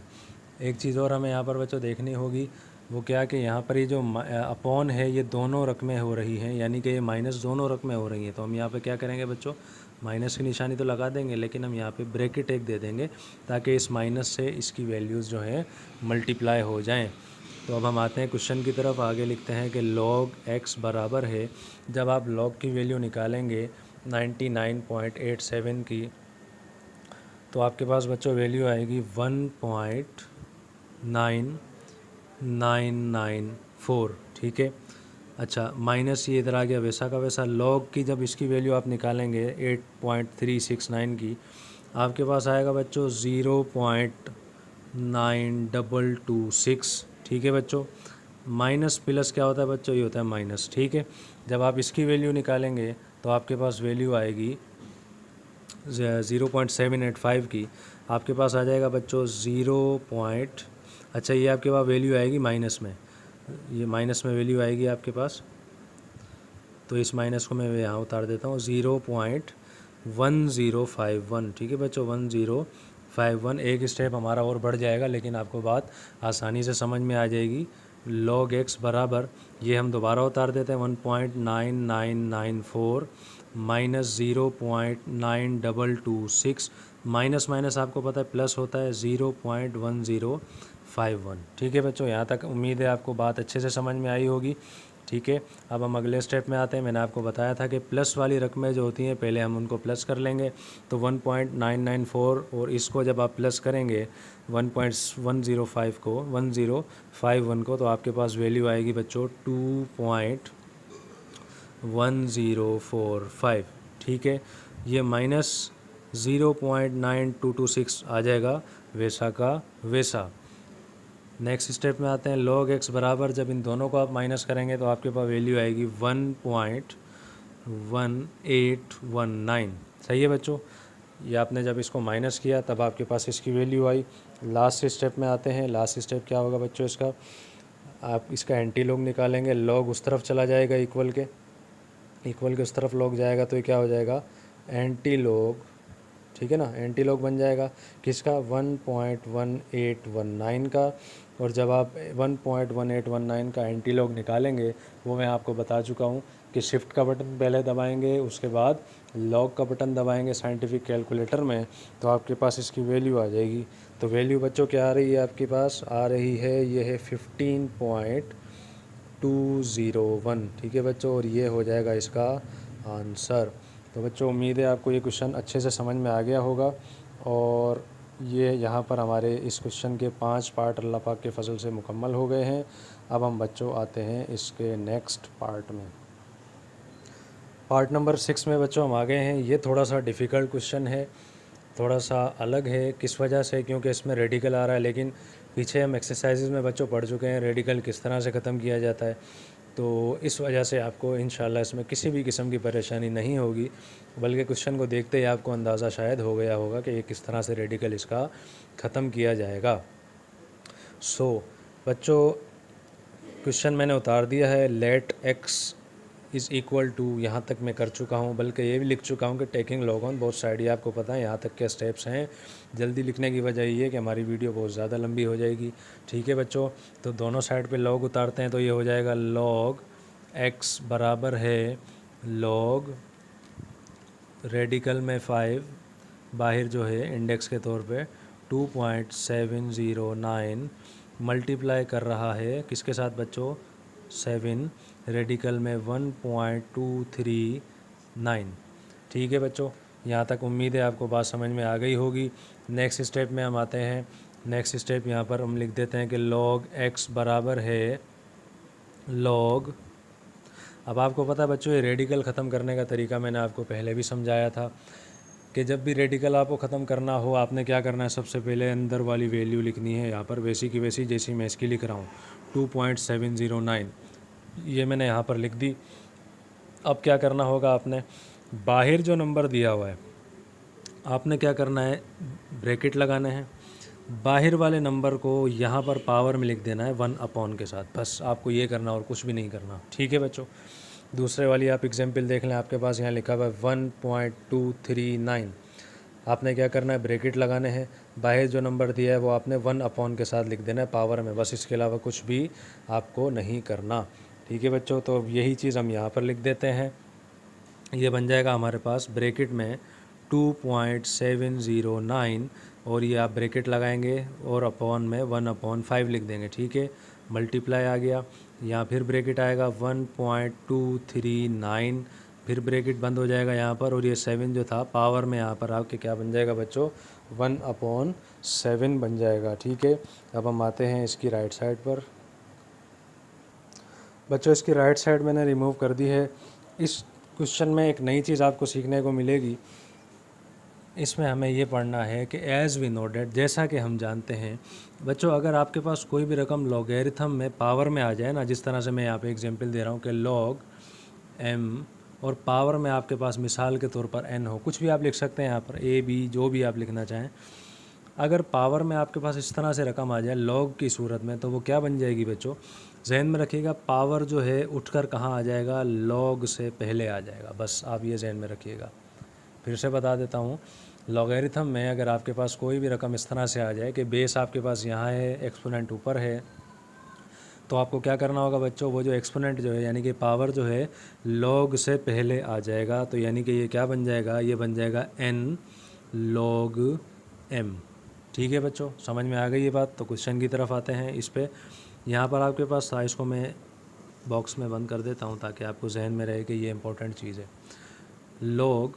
एक चीज़ और हमें यहाँ पर बच्चों देखनी होगी, वो क्या कि यहाँ पर ये जो अपॉन है ये दोनों रकमें हो रही हैं, यानी कि ये माइनस दोनों रकमें हो रही हैं। तो हम यहाँ पे क्या करेंगे बच्चों, माइनस की निशानी तो लगा देंगे, लेकिन हम यहाँ पे ब्रैकेट एक दे देंगे ताकि इस माइनस से इसकी वैल्यूज़ जो है मल्टीप्लाई हो जाएं। तो अब हम आते हैं क्वेश्चन की तरफ। आगे लिखते हैं कि log x बराबर है, जब आप log की वैल्यू निकालेंगे 99.87 की, तो आपके पास बच्चों वैल्यू आएगी 1.9994। ठीक है, अच्छा माइनस ये इधर आ गया वैसा का वैसा। log की जब इसकी वैल्यू आप निकालेंगे 8.369 की, आपके पास आएगा बच्चों 0.9226। ठीक है बच्चों, माइनस प्लस क्या होता है बच्चों, ये होता है माइनस। ठीक है, जब आप इसकी वैल्यू निकालेंगे तो आपके पास वैल्यू आएगी 0.785 की, आपके पास आ जाएगा बच्चों अच्छा ये आपके पास वैल्यू आएगी माइनस में, ये माइनस में वैल्यू आएगी आपके पास। तो इस माइनस को मैं यहाँ उतार देता हूँ, 0.1051। ठीक है बच्चों, 1051। एक स्टेप हमारा और बढ़ जाएगा, लेकिन आपको बात आसानी से समझ में आ जाएगी। log x बराबर, ये हम दोबारा उतार देते हैं, 1.9994 माइनस 0.9226, माइनस माइनस आपको पता है प्लस होता है 0.1051। ठीक है बच्चों, यहाँ तक उम्मीद है आपको बात अच्छे से समझ में आई होगी। ठीक है, अब हम अगले स्टेप में आते हैं। मैंने आपको बताया था कि प्लस वाली रकमें जो होती हैं पहले हम उनको प्लस कर लेंगे। तो 1.994 और इसको जब आप प्लस करेंगे 1.105 को, 1051 को, तो आपके पास वैल्यू आएगी बच्चों 2.1045। ठीक है, ये माइनस 0.9226 आ जाएगा वैसा का वैसा। नेक्स्ट स्टेप में आते हैं। log x बराबर, जब इन दोनों को आप माइनस करेंगे तो आपके पास वैल्यू आएगी 1819। सही है बच्चों, ये आपने जब इसको माइनस किया तब आपके पास इसकी वैल्यू आई। लास्ट स्टेप में आते हैं। लास्ट स्टेप क्या होगा बच्चों इसका, आप इसका एंटी लॉग निकालेंगे। लॉग उस तरफ चला जाएगा इक्वल के उस तरफ लॉग जाएगा तो ये क्या हो जाएगा, एंटी लॉग, ठीक है ना, एंटी लॉग बन जाएगा किसका, 1.1819 का। और जब आप 1.1819 का एंटी लॉग निकालेंगे, वो मैं आपको बता चुका हूँ कि शिफ्ट का बटन पहले दबाएंगे, उसके बाद लॉग का बटन दबाएंगे साइंटिफिक कैलकुलेटर में, तो आपके पास इसकी वैल्यू आ जाएगी। तो वैल्यू बच्चों क्या आ रही है आपके पास, आ रही है ये है 15.201। ठीक है बच्चों, और ये हो जाएगा इसका आंसर। तो बच्चों उम्मीद है आपको ये क्वेश्चन अच्छे से समझ में आ गया होगा। और ये यहाँ पर हमारे इस क्वेश्चन के 5 पार्ट अल्लाह पाक के फजल से मुकम्मल हो गए हैं। अब हम बच्चों आते हैं इसके नेक्स्ट पार्ट में। पार्ट नंबर 6 में बच्चों हम आ गए हैं। ये थोड़ा सा डिफ़िकल्ट क्वेश्चन है, थोड़ा सा अलग है। किस वजह से, क्योंकि इसमें रेडिकल आ रहा है, लेकिन पीछे हम एक्सरसाइजेज में बच्चों पढ़ चुके हैं रेडिकल किस तरह से ख़त्म किया जाता है। तो इस वजह से आपको इंशाल्लाह इसमें किसी भी किस्म की परेशानी नहीं होगी, बल्कि क्वेश्चन को देखते ही आपको अंदाज़ा शायद हो गया होगा कि ये किस तरह से रेडिकल इसका ख़त्म किया जाएगा। सो बच्चों क्वेश्चन मैंने उतार दिया है, let x is equal to, यहाँ तक मैं कर चुका हूँ, बल्कि ये भी लिख चुका हूँ कि taking log on both side. ये आपको पता है यहाँ तक के स्टेप्स हैं। जल्दी लिखने की वजह ये है कि हमारी वीडियो बहुत ज़्यादा लंबी हो जाएगी। ठीक है बच्चों, तो दोनों साइड पे लॉग उतारते हैं, तो ये हो जाएगा लॉग एक्स बराबर है लॉग रेडिकल में 5, बाहर जो है इंडेक्स के तौर पे 2.709 मल्टीप्लाई कर रहा है किसके साथ बच्चों, 7, रेडिकल में 1.239। ठीक है बच्चों, यहाँ तक उम्मीद है आपको बात समझ में आ गई होगी। नेक्स्ट स्टेप में हम आते हैं। नेक्स्ट स्टेप यहाँ पर हम लिख देते हैं कि लॉग एक्स बराबर है लॉग, अब आपको पता है बच्चों ये रेडिकल ख़त्म करने का तरीका मैंने आपको पहले भी समझाया था कि जब भी रेडिकल आपको ख़त्म करना हो, आपने क्या करना है, सबसे पहले अंदर वाली वैल्यू लिखनी है यहाँ पर वैसी की वैसी जैसी मैं इसकी लिख रहा हूँ 2.709, ये मैंने यहाँ पर लिख दी। अब क्या करना होगा, आपने बाहर जो नंबर दिया हुआ है आपने क्या करना है, ब्रैकेट लगाना है, बाहर वाले नंबर को यहाँ पर पावर में लिख देना है 1 अपॉन के साथ। बस आपको ये करना और कुछ भी नहीं करना। ठीक है बच्चों, दूसरे वाली आप एग्जाम्पल देख लें, आपके पास यहाँ लिखा हुआ है 1.239। आपने क्या करना है, ब्रैकेट लगाने हैं, बाहर जो नंबर दिया है वो आपने 1 अपॉन के साथ लिख देना है पावर में, बस इसके अलावा कुछ भी आपको नहीं करना। ठीक है बच्चों, तो यही चीज़ हम यहाँ पर लिख देते हैं। ये बन जाएगा हमारे पास ब्रैकेट में 2.709 और ये आप ब्रैकेट लगाएंगे और अपॉन में 1/5 लिख देंगे। ठीक है, मल्टीप्लाई आ गया, यहाँ फिर ब्रैकेट आएगा 1.239, फिर ब्रैकेट बंद हो जाएगा यहाँ पर, और ये 7 जो था पावर में यहाँ पर आके क्या बन जाएगा बच्चों, 1/7 बन जाएगा। ठीक है, अब हम आते हैं इसकी राइट साइड पर। बच्चों इसकी राइट साइड मैंने रिमूव कर दी है। इस क्वेश्चन में एक नई चीज़ आपको सीखने को मिलेगी। इसमें हमें ये पढ़ना है कि एज़ वी नो डेट, जैसा कि हम जानते हैं बच्चों, अगर आपके पास कोई भी रकम लॉगरिथम में पावर में आ जाए ना, जिस तरह से मैं यहाँ पे एग्जांपल दे रहा हूँ कि लॉग m और पावर में आपके पास मिसाल के तौर पर n हो, कुछ भी आप लिख सकते हैं यहाँ पर a b जो भी आप लिखना चाहें। अगर पावर में आपके पास इस तरह से रकम आ जाए लॉग की सूरत में, तो वो क्या बन जाएगी बच्चों, जहन में रखिएगा, पावर जो है उठकर कहाँ आ जाएगा, लॉग से पहले आ जाएगा। बस आप ये जहन में रखिएगा। फिर से बता देता हूँ, लॉगरिथम में अगर आपके पास कोई भी रकम इस तरह से आ जाए कि बेस आपके पास यहाँ है, एक्सपोनेंट ऊपर है, तो आपको क्या करना होगा बच्चों, वो जो एक्सपोनेंट जो है यानी कि पावर जो है लॉग से पहले आ जाएगा। तो यानी कि ये क्या बन जाएगा, ये बन जाएगा n log m। ठीक है बच्चों, समझ में आ गई ये बात। तो क्वेश्चन की तरफ आते हैं। इस पे यहाँ पर आपके पास था, इसको मैं बॉक्स में बंद कर देता हूँ ताकि आपको जहन में रहे कि ये इंपॉर्टेंट चीज़ है। log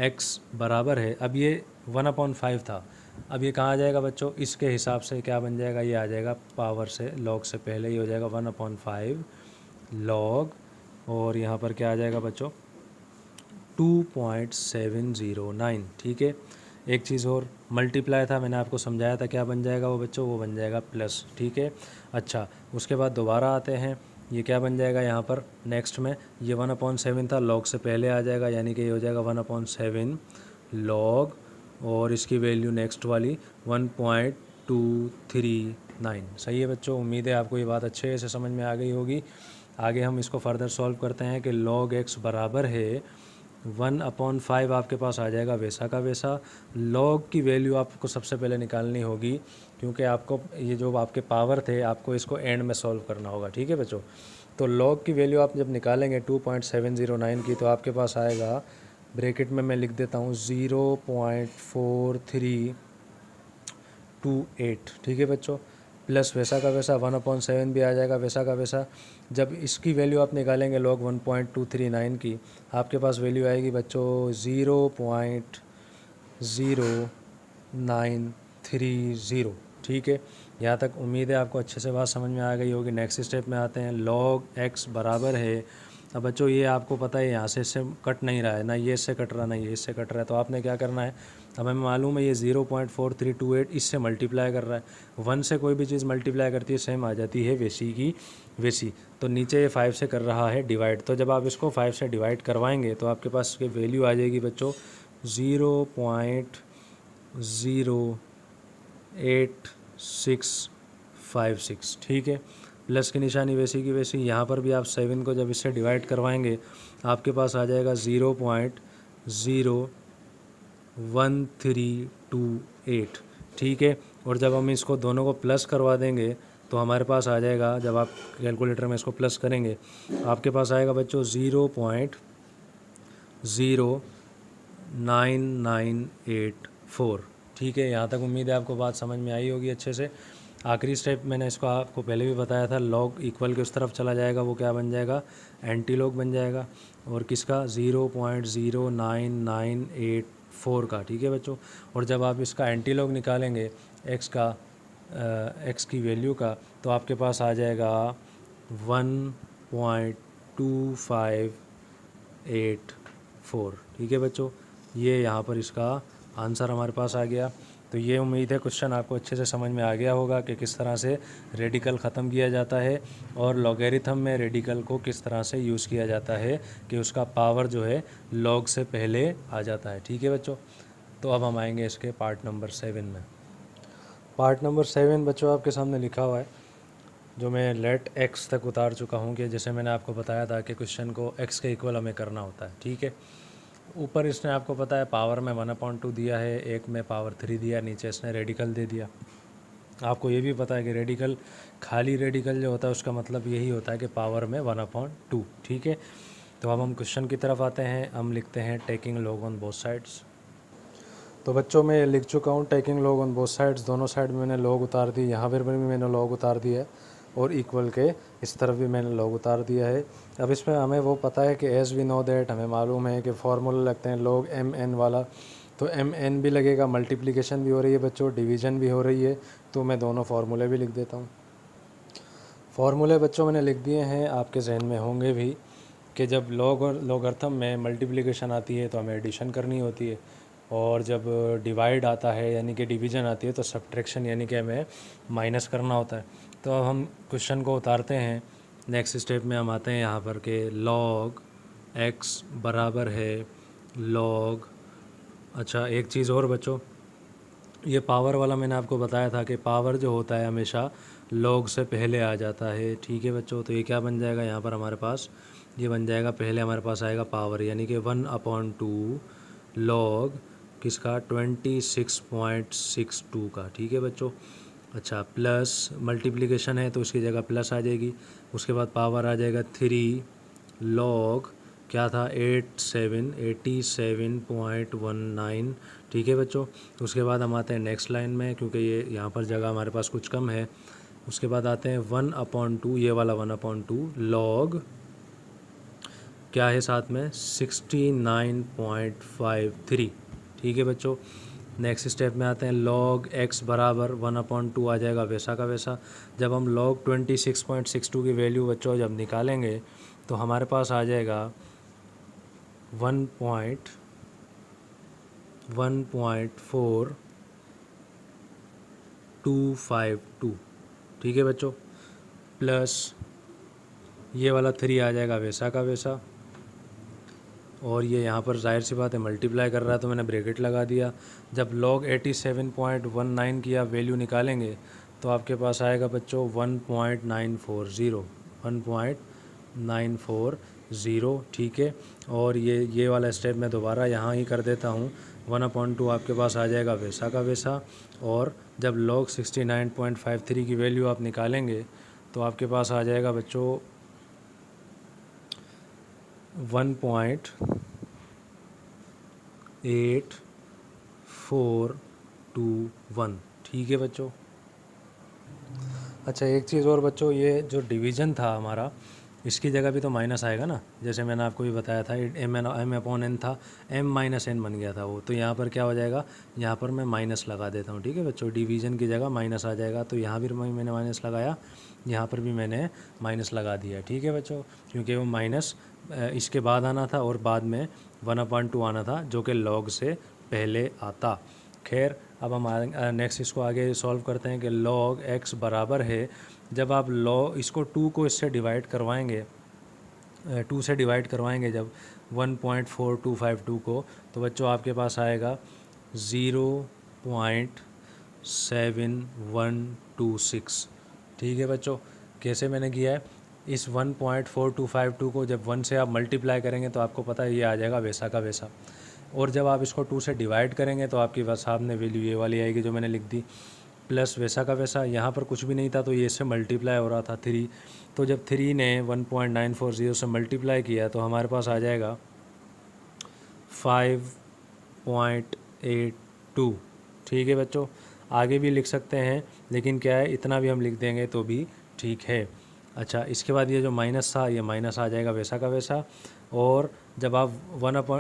x बराबर है, अब ये 1/5 था, अब ये कहाँ आ जाएगा बच्चों, इसके हिसाब से क्या बन जाएगा, ये आ जाएगा पावर से लॉग से पहले, ये हो जाएगा 1/5 लॉग, और यहाँ पर क्या आ जाएगा बच्चों 2.709। ठीक है, एक चीज़ और, मल्टीप्लाई था, मैंने आपको समझाया था क्या बन जाएगा वो बच्चों, वो बन जाएगा प्लस। ठीक है, अच्छा उसके बाद दोबारा आते हैं, ये क्या बन जाएगा यहाँ पर नेक्स्ट में, ये 1/7 था, लॉग से पहले आ जाएगा, यानी कि ये हो जाएगा 1/7 लॉग, और इसकी वैल्यू नेक्स्ट वाली 1.239। सही है बच्चों, उम्मीद है आपको ये बात अच्छे से समझ में आ गई होगी। आगे हम इसको फर्दर सॉल्व करते हैं कि log x बराबर है 1/5 आपके पास आ जाएगा वैसा का वैसा। log की वैल्यू आपको सबसे पहले निकालनी होगी, क्योंकि आपको ये जो आपके पावर थे आपको इसको एंड में सॉल्व करना होगा। ठीक है बच्चों, तो log की वैल्यू आप जब निकालेंगे 2.709 की, तो आपके पास आएगा, ब्रैकेट में मैं लिख देता हूँ 0.4328। ठीक है बच्चों, प्लस वैसा का वैसा 1/7 भी आ जाएगा वैसा का वैसा। जब इसकी वैल्यू आप निकालेंगे log 1.239 की, आपके पास वैल्यू आएगी बच्चों 0.0930। ठीक है, यहाँ तक उम्मीद है आपको अच्छे से बात समझ में आ गई होगी। नेक्स्ट स्टेप में आते हैं, log x बराबर है, अब बच्चों ये आपको पता है यहाँ से इससे कट नहीं रहा है, ना ये इससे कट रहा, ना ये इससे कट रहा है, तो आपने क्या करना है, अब हमें मालूम है ये 0.4328 इससे मल्टीप्लाई कर रहा है। 1 से कोई भी चीज़ मल्टीप्लाई करती है सेम आ जाती है वैसी की वैसी। तो नीचे ये 5 से कर रहा है डिवाइड, तो जब आप इसको 5 से डिवाइड करवाएंगे तो आपके पास इसकी वैल्यू आ जाएगी बच्चों 0.08656। ठीक है, प्लस की निशानी वैसी की वैसी, यहाँ पर भी आप 7 को जब इससे डिवाइड करवाएंगे आपके पास आ जाएगा 0.01328। ठीक है, और जब हम इसको दोनों को प्लस करवा देंगे तो हमारे पास आ जाएगा, जब आप कैलकुलेटर में इसको प्लस करेंगे आपके पास आएगा बच्चों 0.09984। ठीक है, यहाँ तक उम्मीद है आपको बात समझ में आई होगी अच्छे से। आखिरी स्टेप मैंने इसको आपको पहले भी बताया था, लॉग इक्वल के उस तरफ चला जाएगा, वो क्या बन जाएगा, एंटी लॉग बन जाएगा, और किसका 0.09984 का। ठीक है बच्चों, और जब आप इसका एंटी लॉग निकालेंगे एक्स का, एक्स की वैल्यू का, तो आपके पास आ जाएगा 1.2584। ठीक है बच्चों, ये यहाँ पर इसका आंसर हमारे पास आ गया। तो ये उम्मीद है क्वेश्चन आपको अच्छे से समझ में आ गया होगा कि किस तरह से रेडिकल ख़त्म किया जाता है, और लॉगरिथम में रेडिकल को किस तरह से यूज़ किया जाता है कि उसका पावर जो है लॉग से पहले आ जाता है। ठीक है बच्चों, तो अब हम आएंगे इसके पार्ट नंबर 7 में। पार्ट नंबर 7 बच्चों आपके सामने लिखा हुआ है, जो मैं लेट एक्स तक उतार चुका हूँ, कि जैसे मैंने आपको बताया था कि क्वेश्चन को एक्स के इक्वल हमें करना होता है। ठीक है, ऊपर इसने आपको पता है पावर में 1/2 दिया है, एक में पावर 3 दिया, नीचे इसने रेडिकल दे दिया। आपको ये भी पता है कि रेडिकल, खाली रेडिकल जो होता है उसका मतलब यही होता है कि पावर में 1/2। ठीक है, तो अब हम क्वेश्चन की तरफ आते हैं। हम लिखते हैं taking log on both sides. तो बच्चों मैं लिख चुका हूँ taking log on both sides, दोनों साइड में मैंने लॉग उतार दी, यहाँ पर भी मैंने लॉग उतार दिया है, और इक्वल के इस तरफ भी मैंने लॉग उतार दिया है। अब इसमें हमें वो पता है कि एज़ वी नो दैट, हमें मालूम है कि फार्मूला लगते हैं log mn वाला, तो mn भी लगेगा, मल्टीप्लिकेशन भी हो रही है बच्चों, डिवीज़न भी हो रही है, तो मैं दोनों फार्मूले भी लिख देता हूँ। फार्मूले बच्चों मैंने लिख दिए हैं, आपके जहन में होंगे भी, कि जब लॉग और लॉगरिथम में मल्टीप्लिकेशन आती है तो हमें एडिशन करनी होती है, और जब डिवाइड आता है यानी कि डिवीज़न आती है तो सब्ट्रैक्शन यानी कि हमें माइनस करना होता है। तो अब हम क्वेश्चन को उतारते हैं। नेक्स्ट स्टेप में हम आते हैं यहाँ पर के log x बराबर है log, अच्छा एक चीज़ और बच्चों, ये पावर वाला मैंने आपको बताया था कि पावर जो होता है हमेशा log से पहले आ जाता है। ठीक है बच्चों, तो ये क्या बन जाएगा यहाँ पर हमारे पास, ये बन जाएगा, पहले हमारे पास आएगा पावर यानी कि 1/2 log किसका 26.62 का। ठीक है बच्चों, अच्छा प्लस मल्टीप्लिकेशन है तो उसकी जगह प्लस आ जाएगी, उसके बाद पावर आ जाएगा 3 log क्या था 87.19। ठीक है बच्चों, उसके बाद हम आते हैं नेक्स्ट लाइन में, क्योंकि ये यहाँ पर जगह हमारे पास कुछ कम है। उसके बाद आते हैं 1/2, ये वाला 1/2 log क्या है साथ में 69.53। ठीक है बच्चों, नेक्स्ट स्टेप में आते हैं, log x बराबर 1/2 आ जाएगा वैसा का वैसा। जब हम log 26.62 की वैल्यू बच्चों जब निकालेंगे तो हमारे पास आ जाएगा 1.4252। ठीक है बच्चों, प्लस ये वाला 3 आ जाएगा वैसा का वैसा, और ये यहाँ पर जाहिर सी बात है मल्टीप्लाई कर रहा है तो मैंने ब्रैकेट लगा दिया। जब log 87.19 की आप वैल्यू निकालेंगे तो आपके पास आएगा बच्चों 1.940, 1.940, ठीक है। और ये वाला स्टेप मैं दोबारा यहाँ ही कर देता हूँ। 1/2 आपके पास आ जाएगा वैसा का वैसा, और जब log 69.53 की वैल्यू आप निकालेंगे तो आपके पास आ जाएगा बच्चों 1.8421, ठीक है बच्चों। अच्छा एक चीज़ और बच्चों, ये जो डिवीज़न था हमारा, इसकी जगह भी तो माइनस आएगा ना, जैसे मैंने आपको भी बताया था m/n था, m-n बन गया था वो, तो यहाँ पर क्या हो जाएगा, यहाँ पर मैं माइनस लगा देता हूँ, ठीक है बच्चों। डिवीज़न की जगह माइनस आ जाएगा, तो यहाँ भी मैंने माइनस लगाया, यहाँ पर भी मैंने माइनस लगा दिया, ठीक है बच्चों, क्योंकि वो माइनस इसके बाद आना था और बाद में 1/2 आना था जो कि log से पहले आता। खैर अब हम नेक्स्ट इसको आगे सॉल्व करते हैं कि log x बराबर है, जब आप इसको 2 को इससे डिवाइड करवाएंगे, 2 से डिवाइड करवाएंगे जब 1.4252 को, तो बच्चों आपके पास आएगा 0.7126, ठीक है बच्चों। कैसे मैंने किया है, इस 1.4252 को जब 1 से आप मल्टीप्लाई करेंगे तो आपको पता है ये आ जाएगा वैसा का वैसा, और जब आप इसको 2 से डिवाइड करेंगे तो आपके पास सामने वैल्यू ये वाली आएगी जो मैंने लिख दी, प्लस वैसा का वैसा। यहाँ पर कुछ भी नहीं था तो ये इससे मल्टीप्लाई हो रहा था 3, तो जब 3 ने 1.940 से मल्टीप्लाई किया तो हमारे पास आ जाएगा 5.82, ठीक है बच्चों। आगे भी लिख सकते हैं लेकिन क्या है, इतना भी हम लिख देंगे तो भी ठीक है। अच्छा इसके बाद ये जो माइनस था ये माइनस आ जाएगा वैसा का वैसा, और जब आप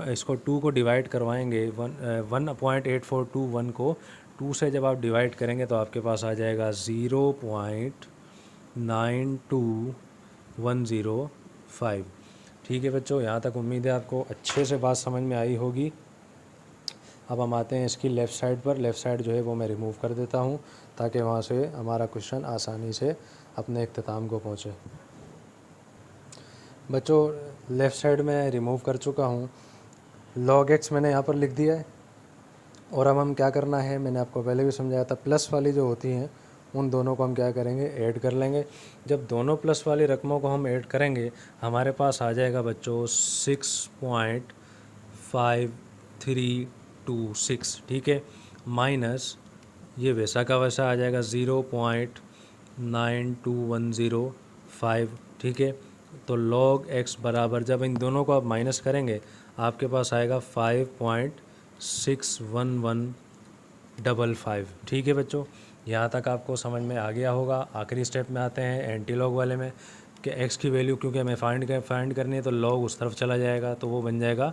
इसको 2 को डिवाइड करवाएंगे, 1.8421 को 2 से जब आप डिवाइड करेंगे तो आपके पास आ जाएगा 0.92105, ठीक है बच्चों। यहाँ तक उम्मीद है आपको अच्छे से बात समझ में आई होगी। अब हम आते हैं इसकी लेफ़्ट साइड पर। लेफ़्ट साइड जो है वो मैं रिमूव कर देता हूँ ताकि वहाँ से हमारा क्वेश्चन आसानी से अपने इख्तिताम को पहुँचे। बच्चों लेफ़्ट साइड में रिमूव कर चुका हूँ, log x मैंने यहाँ पर लिख दिया है, और अब हम क्या करना है, मैंने आपको पहले भी समझाया था, प्लस वाली जो होती हैं उन दोनों को हम क्या करेंगे, ऐड कर लेंगे। जब दोनों प्लस वाली रकमों को हम ऐड करेंगे हमारे पास आ जाएगा बच्चों 6.5326, ठीक है, माइनस ये वैसा का वैसा आ जाएगा 0.92105, ठीक है। तो log x बराबर, जब इन दोनों को आप माइनस करेंगे आपके पास आएगा 5.61155, ठीक है बच्चों। यहाँ तक आपको समझ में आ गया होगा। आखिरी स्टेप में आते हैं एंटी लॉग वाले में, कि x की वैल्यू क्योंकि हमें फाइंड करनी है तो log उस तरफ चला जाएगा, तो वो बन जाएगा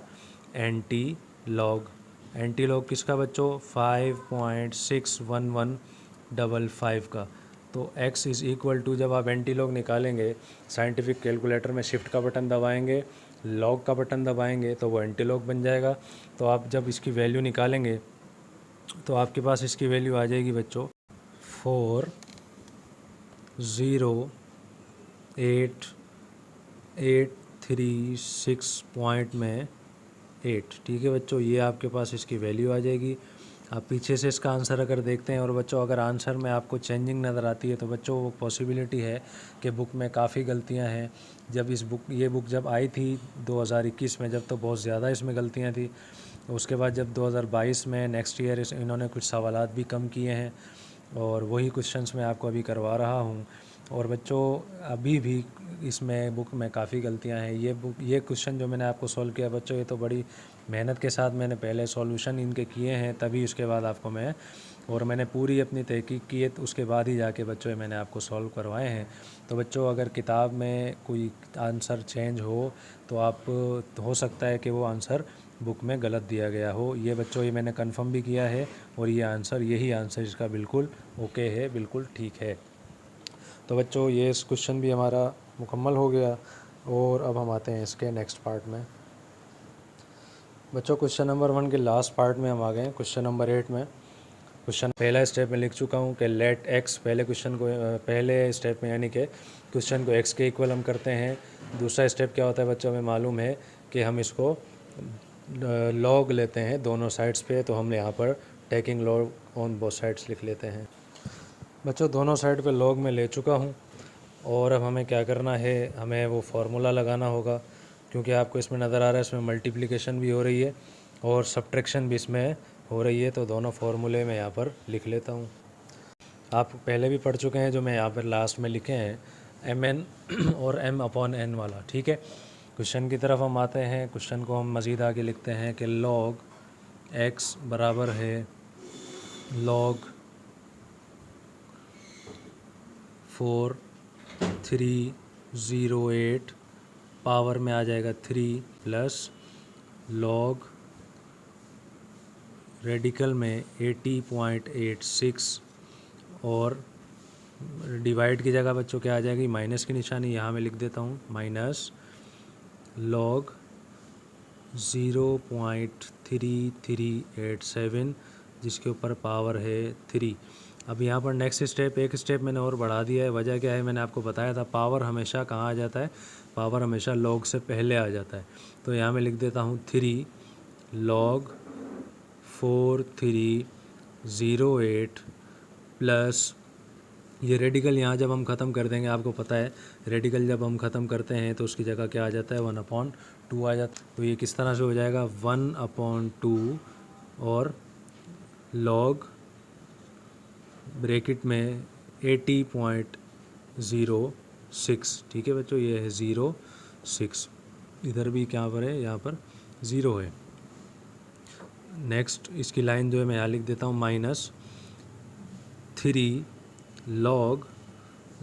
एंटी लॉग। एंटी लॉग किसका बच्चों, 5.61155 का। तो x इज़ इक्वल टू, जब आप एंटी लॉग निकालेंगे साइंटिफिक कैलकुलेटर में शिफ्ट का बटन दबाएंगे, लॉग का बटन दबाएंगे तो वो एंटी लॉग बन जाएगा। तो आप जब इसकी वैल्यू निकालेंगे तो आपके पास इसकी वैल्यू आ जाएगी बच्चों 40836.8, ठीक है बच्चों। ये आपके पास इसकी वैल्यू आ जाएगी। आप पीछे से इसका आंसर अगर देखते हैं, और बच्चों अगर आंसर में आपको चेंजिंग नज़र आती है तो बच्चों वो पॉसिबिलिटी है कि बुक में काफ़ी गलतियां हैं। जब ये बुक जब आई थी 2021 में, जब तो बहुत ज़्यादा इसमें गलतियां थी। उसके बाद जब 2022 में नेक्स्ट ईयर इन्होंने कुछ सवालात भी कम किए हैं, और वही क्वेश्चंस मैं आपको अभी करवा रहा हूँ। और बच्चों अभी भी इसमें बुक में काफ़ी गलतियां हैं। ये क्वेश्चन जो मैंने आपको सॉल्व किया बच्चों, ये तो बड़ी मेहनत के साथ मैंने पहले सॉल्यूशन इनके किए हैं, तभी उसके बाद आपको मैंने पूरी अपनी तहकीक की है, तो उसके बाद ही जाके बच्चों ये मैंने आपको सॉल्व करवाए हैं। तो बच्चों अगर किताब में कोई आंसर चेंज हो तो हो सकता है कि वो आंसर बुक में गलत दिया गया हो। ये बच्चों ये मैंने कंफर्म भी किया है, और यही आंसर इसका बिल्कुल ओके है, बिल्कुल ठीक है। तो बच्चों ये इस क्वेश्चन भी हमारा मुकम्मल हो गया, और अब हम आते हैं इसके नेक्स्ट पार्ट में। बच्चों क्वेश्चन नंबर 1 के लास्ट पार्ट में हम आ गए हैं, क्वेश्चन नंबर 8 में। क्वेश्चन पहला स्टेप में लिख चुका हूँ कि लेट एक्स, पहले स्टेप में यानी कि क्वेश्चन को एक्स के इक्वल हम करते हैं, दूसरा स्टेप क्या होता है बच्चों, हमें मालूम है कि हम इसको लॉग लेते हैं दोनों साइड्स पे, तो हम यहाँ पर taking log on both sides लिख लेते हैं। बच्चों दोनों साइड पे लॉग में ले चुका हूँ, और अब हमें क्या करना है, हमें वो फार्मूला लगाना होगा, क्योंकि आपको इसमें नज़र आ रहा है इसमें मल्टीप्लिकेशन भी हो रही है और सब्ट्रैक्शन भी इसमें हो रही है, तो दोनों फार्मूले मैं यहाँ पर लिख लेता हूँ। आप पहले भी पढ़ चुके हैं जो मैं यहाँ पर लास्ट में लिखे हैं, mn और m/n वाला, ठीक है। क्वेश्चन की तरफ हम आते हैं। क्वेश्चन को हम मज़ीद आगे लिखते हैं कि log x बराबर है log 4308 पावर में आ जाएगा 3 प्लस log रेडिकल में 80.86 और डिवाइड की जगह बच्चों क्या आ जाएगी, माइनस की निशानी, यहाँ मैं लिख देता हूँ माइनस log 0.3387 जिसके ऊपर पावर है 3। अब यहाँ पर नेक्स्ट स्टेप, एक स्टेप मैंने और बढ़ा दिया है। वजह क्या है, मैंने आपको बताया था पावर हमेशा कहाँ आ जाता है, पावर हमेशा log से पहले आ जाता है। तो यहाँ मैं लिख देता हूँ 3 log 4308 प्लस ये रेडिकल यहाँ जब हम ख़त्म कर देंगे, आपको पता है रेडिकल जब हम ख़त्म करते हैं तो उसकी जगह क्या आ जाता है, 1/2 आ जाता है। तो ये किस तरह से हो जाएगा, 1/2 और log ब्रैकेट में 80.06, ठीक है बच्चों, ये है 06, इधर भी क्या पर है, यहाँ पर 0 है। नेक्स्ट इसकी लाइन जो है मैं यहाँ लिख देता हूँ माइनस 3 log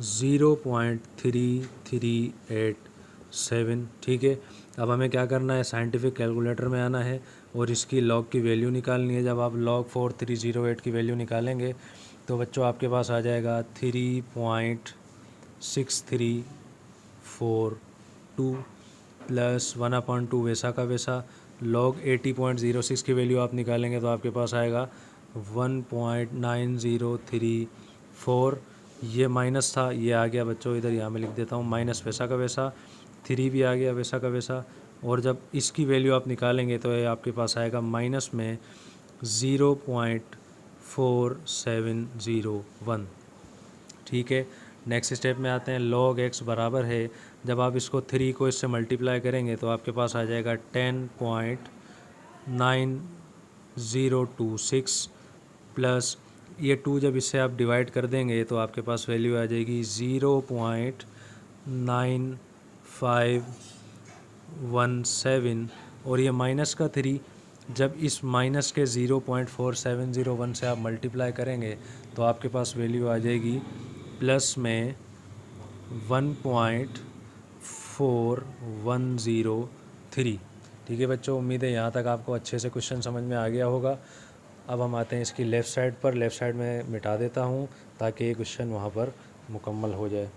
0.3387, ठीक है। अब हमें क्या करना है, साइंटिफिक कैलकुलेटर में आना है और इसकी log की वैल्यू निकालनी है। जब आप log 4308 की वैल्यू निकालेंगे तो बच्चों आपके पास आ जाएगा 3.6342 प्लस 1/2 वैसा का वैसा, log 80.06 की वैल्यू आप निकालेंगे तो आपके पास आएगा 1.9034। ये माइनस था, ये आ गया बच्चों इधर, यहाँ मैं लिख देता हूँ माइनस वैसा का वैसा, 3 भी आ गया वैसा का वैसा, और जब इसकी वैल्यू आप निकालेंगे तो ये आपके पास आएगा माइनस में 0.4701, ठीक है। नेक्स्ट स्टेप में आते हैं। log x बराबर है, जब आप इसको 3 को इससे मल्टीप्लाई करेंगे तो आपके पास आ जाएगा 10.9026 प्लस ये 2 जब इससे आप डिवाइड कर देंगे तो आपके पास वैल्यू आ जाएगी 0.9517, और ये माइनस का 3 जब इस माइनस के 0.4701 से आप मल्टीप्लाई करेंगे तो आपके पास वैल्यू आ जाएगी प्लस में 1.4103, ठीक है बच्चों। उम्मीद है यहाँ तक आपको अच्छे से क्वेश्चन समझ में आ गया होगा। अब हम आते हैं इसकी लेफ़्ट साइड पर। लेफ़्ट साइड में मिटा देता हूँ ताकि ये क्वेश्चन वहाँ पर मुकम्मल हो जाए।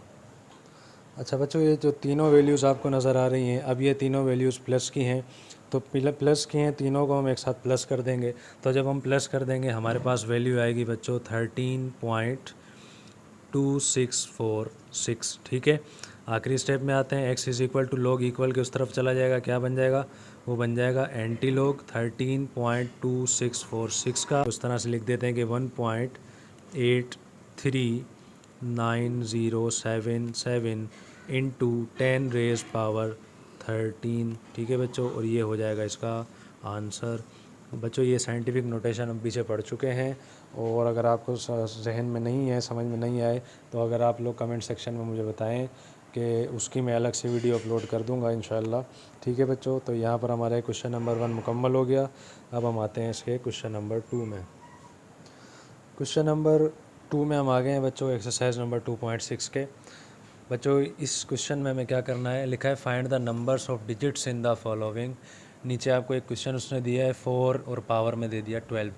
अच्छा बच्चों, ये जो तीनों वैल्यूज़ आपको नज़र आ रही हैं, अब ये तीनों वैल्यूज़ प्लस की हैं, तो प्लस की हैं, तीनों को हम एक साथ प्लस कर देंगे। तो जब हम प्लस कर देंगे हमारे पास वैल्यू आएगी बच्चों 13.2646, ठीक है। आखिरी स्टेप में आते हैं। x is to log equal के उस तरफ चला जाएगा, क्या बन जाएगा, वो बन जाएगा एंटी लॉग 13.2646 का। उस तरह से लिख देते हैं कि 1.839077 इंटू 10⁻13, ठीक है बच्चों, और ये हो जाएगा इसका आंसर। बच्चों ये साइंटिफिक नोटेशन हम पीछे पढ़ चुके हैं, और अगर आपको जहन में नहीं है, समझ में नहीं आए, तो अगर आप लोग कमेंट सेक्शन में मुझे बताएं कि उसकी मैं अलग से वीडियो अपलोड कर दूंगा इंशाल्लाह, ठीक है बच्चों। तो यहाँ पर हमारा क्वेश्चन नंबर 1 मुकम्मल हो गया। अब हम आते हैं इसके क्वेश्चन नंबर 2 में। क्वेश्चन नंबर 2 में हम आ गए हैं बच्चों एक्सरसाइज नंबर 2.6 के। बच्चों इस क्वेश्चन में हमें क्या करना है, लिखा है find the numbers of digits in the following. नीचे आपको एक क्वेश्चन उसने दिया है 4 और पावर में दे दिया 12।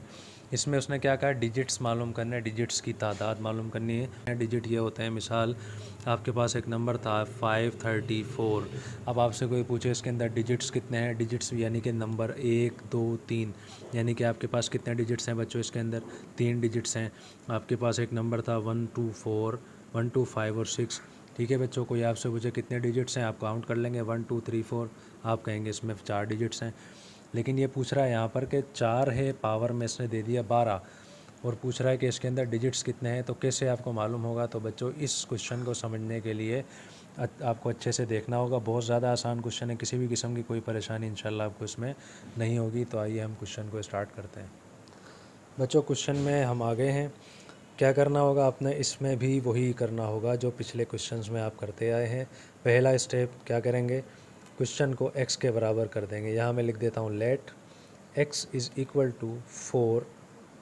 इसमें उसने क्या कहा, डिजिट्स मालूम करना है, डिजिट्स की तादाद मालूम करनी है। डिजिट ये होते हैं, मिसाल आपके पास एक नंबर था 534, अब आपसे कोई पूछे इसके अंदर डिजिट्स कितने हैं, डिजिट्स यानी कि नंबर 1 2 3, यानी कि आपके पास कितने डिजिट्स हैं बच्चों, इसके अंदर 3 डिजिट्स हैं। आपके पास एक नंबर था 1 2 4 1 2 5 और 6, ठीक है बच्चों, कोई आपसे पूछे कितने डिजिट्स हैं, आप काउंट कर लेंगे 1 2 3 4, आप कहेंगे इसमें 4 डिजिट्स हैं। लेकिन ये पूछ रहा है यहाँ पर कि 4 है, पावर में इसने दे दिया 12, और पूछ रहा है कि इसके अंदर डिजिट्स कितने हैं, तो कैसे आपको मालूम होगा। तो बच्चों इस क्वेश्चन को समझने के लिए आपको अच्छे से देखना होगा। बहुत ज़्यादा आसान क्वेश्चन है, किसी भी किस्म की कोई परेशानी इंशाल्लाह आपको इसमें नहीं होगी। तो आइए हम क्वेश्चन को स्टार्ट करते हैं। बच्चों क्वेश्चन में हम आ गए हैं। क्या करना होगा आपने, इसमें भी वही करना होगा जो पिछले क्वेश्चंस में आप करते आए हैं। पहला स्टेप क्या करेंगे, क्वेश्चन को x के बराबर कर देंगे। यहाँ मैं लिख देता हूँ let x is equal to 4,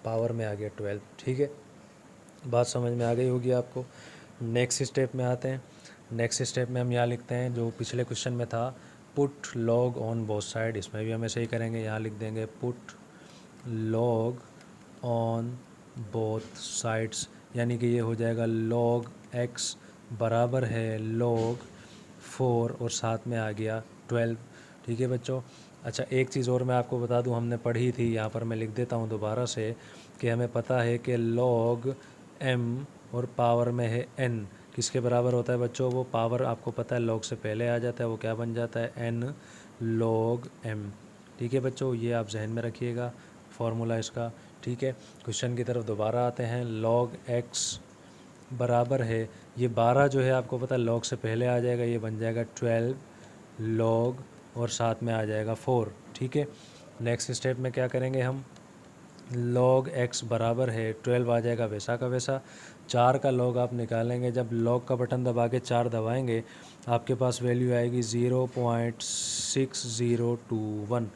power में आ गया 12। ठीक है, बात समझ में आ गई होगी आपको। नेक्स्ट स्टेप में आते हैं। नेक्स्ट स्टेप में हम यहाँ लिखते हैं जो पिछले क्वेश्चन में था, put log on both side. इसमें भी हम ऐसे ही करेंगे, यहाँ लिख देंगे put log on both sides, यानी कि ये हो जाएगा log x बराबर है log 4 और साथ में आ गया 12। ठीक है बच्चों। अच्छा, एक चीज़ और मैं आपको बता दूं, हमने पढ़ी थी, यहाँ पर मैं लिख देता हूँ दोबारा से, कि हमें पता है कि log m और पावर में है n किसके बराबर होता है बच्चों, वो पावर आपको पता है log से पहले आ जाता है, वो क्या बन जाता है n log m। ठीक है बच्चों, ये आप जहन में रखिएगा फार्मूला इसका। ठीक है, क्वेश्चन की तरफ दोबारा आते हैं। log x बराबर है, ये 12 जो है आपको पता है log से पहले आ जाएगा, ये बन जाएगा 12 log और साथ में आ जाएगा 4। ठीक है, नेक्स्ट स्टेप में क्या करेंगे हम, log x बराबर है 12 आ जाएगा वैसा का वैसा। 4 का log आप निकालेंगे, जब log का बटन दबा के 4 दबाएंगे आपके पास वैल्यू आएगी 0.6021।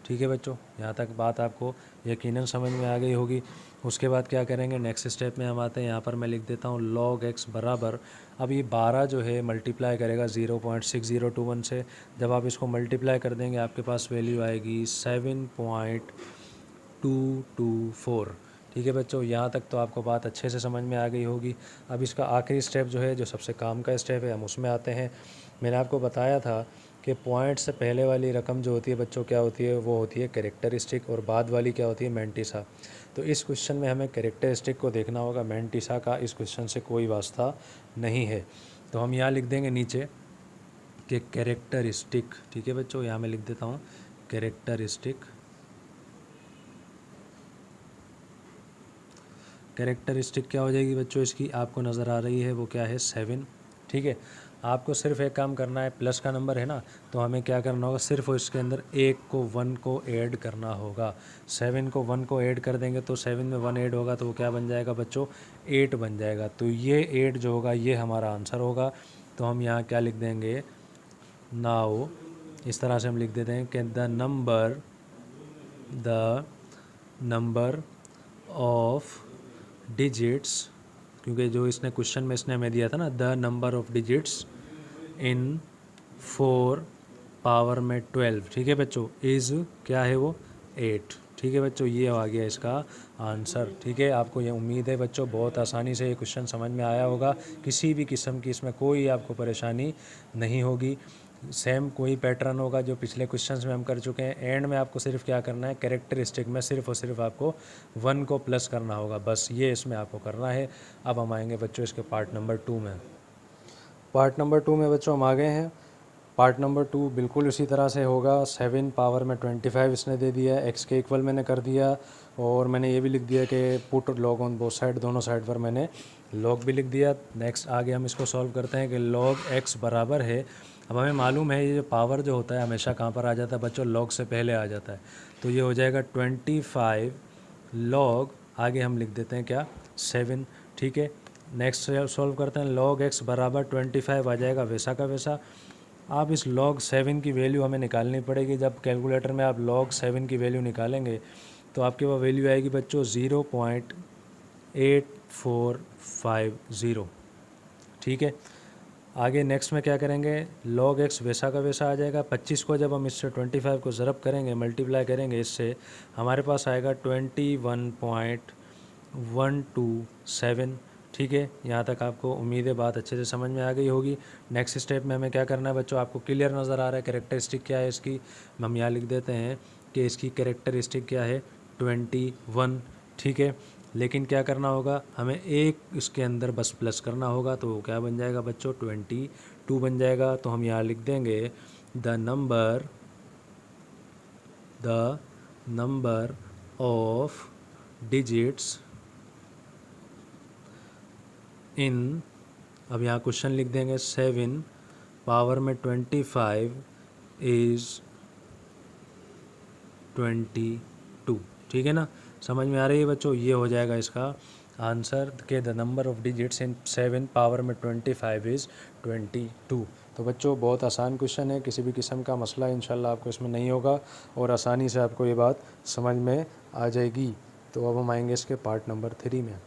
ठीक है बच्चों, यहाँ तक बात आपको यकीनन समझ में आ गई होगी। उसके बाद क्या करेंगे, नेक्स्ट स्टेप में हम आते हैं। यहाँ पर मैं लिख देता हूँ log x बराबर, अब ये 12 जो है मल्टीप्लाई करेगा 0.6021 से, जब आप इसको मल्टीप्लाई कर देंगे आपके पास वैल्यू आएगी 7.224। ठीक है बच्चों, यहाँ तक तो आपको बात अच्छे से समझ में आ गई होगी। अब इसका आखिरी स्टेप जो है, जो सबसे काम का स्टेप है, हम उसमें आते हैं। मैंने आपको बताया था कि पॉइंट से पहले वाली रकम जो होती है बच्चों क्या होती है, वो होती है कैरेक्टरिस्टिक, और बाद वाली क्या होती है, मैंटिसा। तो इस क्वेश्चन में हमें कैरेक्टरिस्टिक को देखना होगा, मैंटिसा का इस क्वेश्चन से कोई वास्ता नहीं है। तो हम यहाँ लिख देंगे नीचे कि कैरेक्टरिस्टिक। ठीक है बच्चों, यहाँ मैं लिख देता हूँ कैरेक्टरिस्टिक। कैरेक्टरिस्टिक क्या हो जाएगी बच्चों इसकी, आपको नज़र आ रही है, वो क्या है 7। ठीक है, आपको सिर्फ एक काम करना है, प्लस का नंबर है ना, तो हमें क्या करना होगा, सिर्फ इसके अंदर 1 को ऐड करना होगा। 7 को 1 को ऐड कर देंगे तो 7 में 1 ऐड होगा तो वो क्या बन जाएगा बच्चों, 8 बन जाएगा। तो ये 8 जो होगा ये हमारा आंसर होगा। तो हम यहाँ क्या लिख देंगे, नाउ इस तरह से हम लिख देते हैं कि द नंबर ऑफ डिजिट्स, क्योंकि जो इसने क्वेश्चन में इसने हमें दिया था ना, the number of digits in 4 power में 12। ठीक है बच्चों, इज़ क्या है वो 8। ठीक है बच्चों, ये आ गया इसका आंसर। ठीक है, आपको ये उम्मीद है बच्चों बहुत आसानी से ये क्वेश्चन समझ में आया होगा, किसी भी किस्म की इसमें कोई आपको परेशानी नहीं होगी। सेम कोई पैटर्न होगा जो पिछले क्वेश्चंस में हम कर चुके हैं। एंड में आपको सिर्फ क्या करना है, कैरेक्टरिस्टिक में सिर्फ और सिर्फ आपको 1 को प्लस करना होगा, बस ये इसमें आपको करना है। अब हम आएंगे बच्चों इसके पार्ट नंबर 2 में। पार्ट नंबर 2 में बच्चों हम आ गए हैं। पार्ट नंबर 2 बिल्कुल उसी तरह से होगा। 7 पावर में 25 इसने दे दिया, एक्स के इक्वल मैंने कर दिया, और मैंने ये भी लिख दिया कि put log on both side, दोनों साइड पर मैंने लॉग भी लिख दिया। नेक्स्ट आगे हम इसको सॉल्व करते हैं कि log x बराबर है, अब हमें मालूम है ये जो पावर जो होता है हमेशा कहाँ पर आ जाता है बच्चों, log से पहले आ जाता है। तो ये हो जाएगा 25 log, आगे हम लिख देते हैं क्या 7। ठीक है, नेक्स्ट सॉल्व करते हैं, log x बराबर 25 आ जाएगा वैसा का वैसा। आप इस log 7 की वैल्यू हमें निकालनी पड़ेगी। जब कैलकुलेटर में आप log 7 की वैल्यू निकालेंगे तो आपके पास वैल्यू आएगी बच्चों 0.8450। ठीक है, आगे नेक्स्ट में क्या करेंगे, log x वैसा का वैसा आ जाएगा। 25 को जब हम इससे 25 को ज़रब करेंगे, मल्टीप्लाई करेंगे इससे, हमारे पास आएगा 21.127। ठीक है, यहाँ तक आपको उम्मीद है बात अच्छे से समझ में आ गई होगी। नेक्स्ट स्टेप में हमें क्या करना है बच्चों, आपको क्लियर नज़र आ रहा है कैरेक्टरिस्टिक क्या है इसकी, हम यहाँ लिख देते हैं कि इसकी कैरेक्टरिस्टिक क्या है 21। ठीक है, लेकिन क्या करना होगा, हमें एक इसके अंदर बस प्लस करना होगा, तो वो क्या बन जाएगा बच्चों 22 बन जाएगा। तो हम यहाँ लिख देंगे the number of digits in, अब यहाँ क्वेश्चन लिख देंगे 7 पावर में 25 इज़ 22। ठीक है ना, समझ में आ रही है बच्चों, ये हो जाएगा इसका आंसर के the number of digits in 7 power में 25 इज़ 22। तो बच्चों बहुत आसान क्वेश्चन है, किसी भी किस्म का मसला इंशाल्लाह आपको इसमें नहीं होगा और आसानी से आपको ये बात समझ में आ जाएगी। तो अब हम आएंगे इसके पार्ट नंबर 3 में।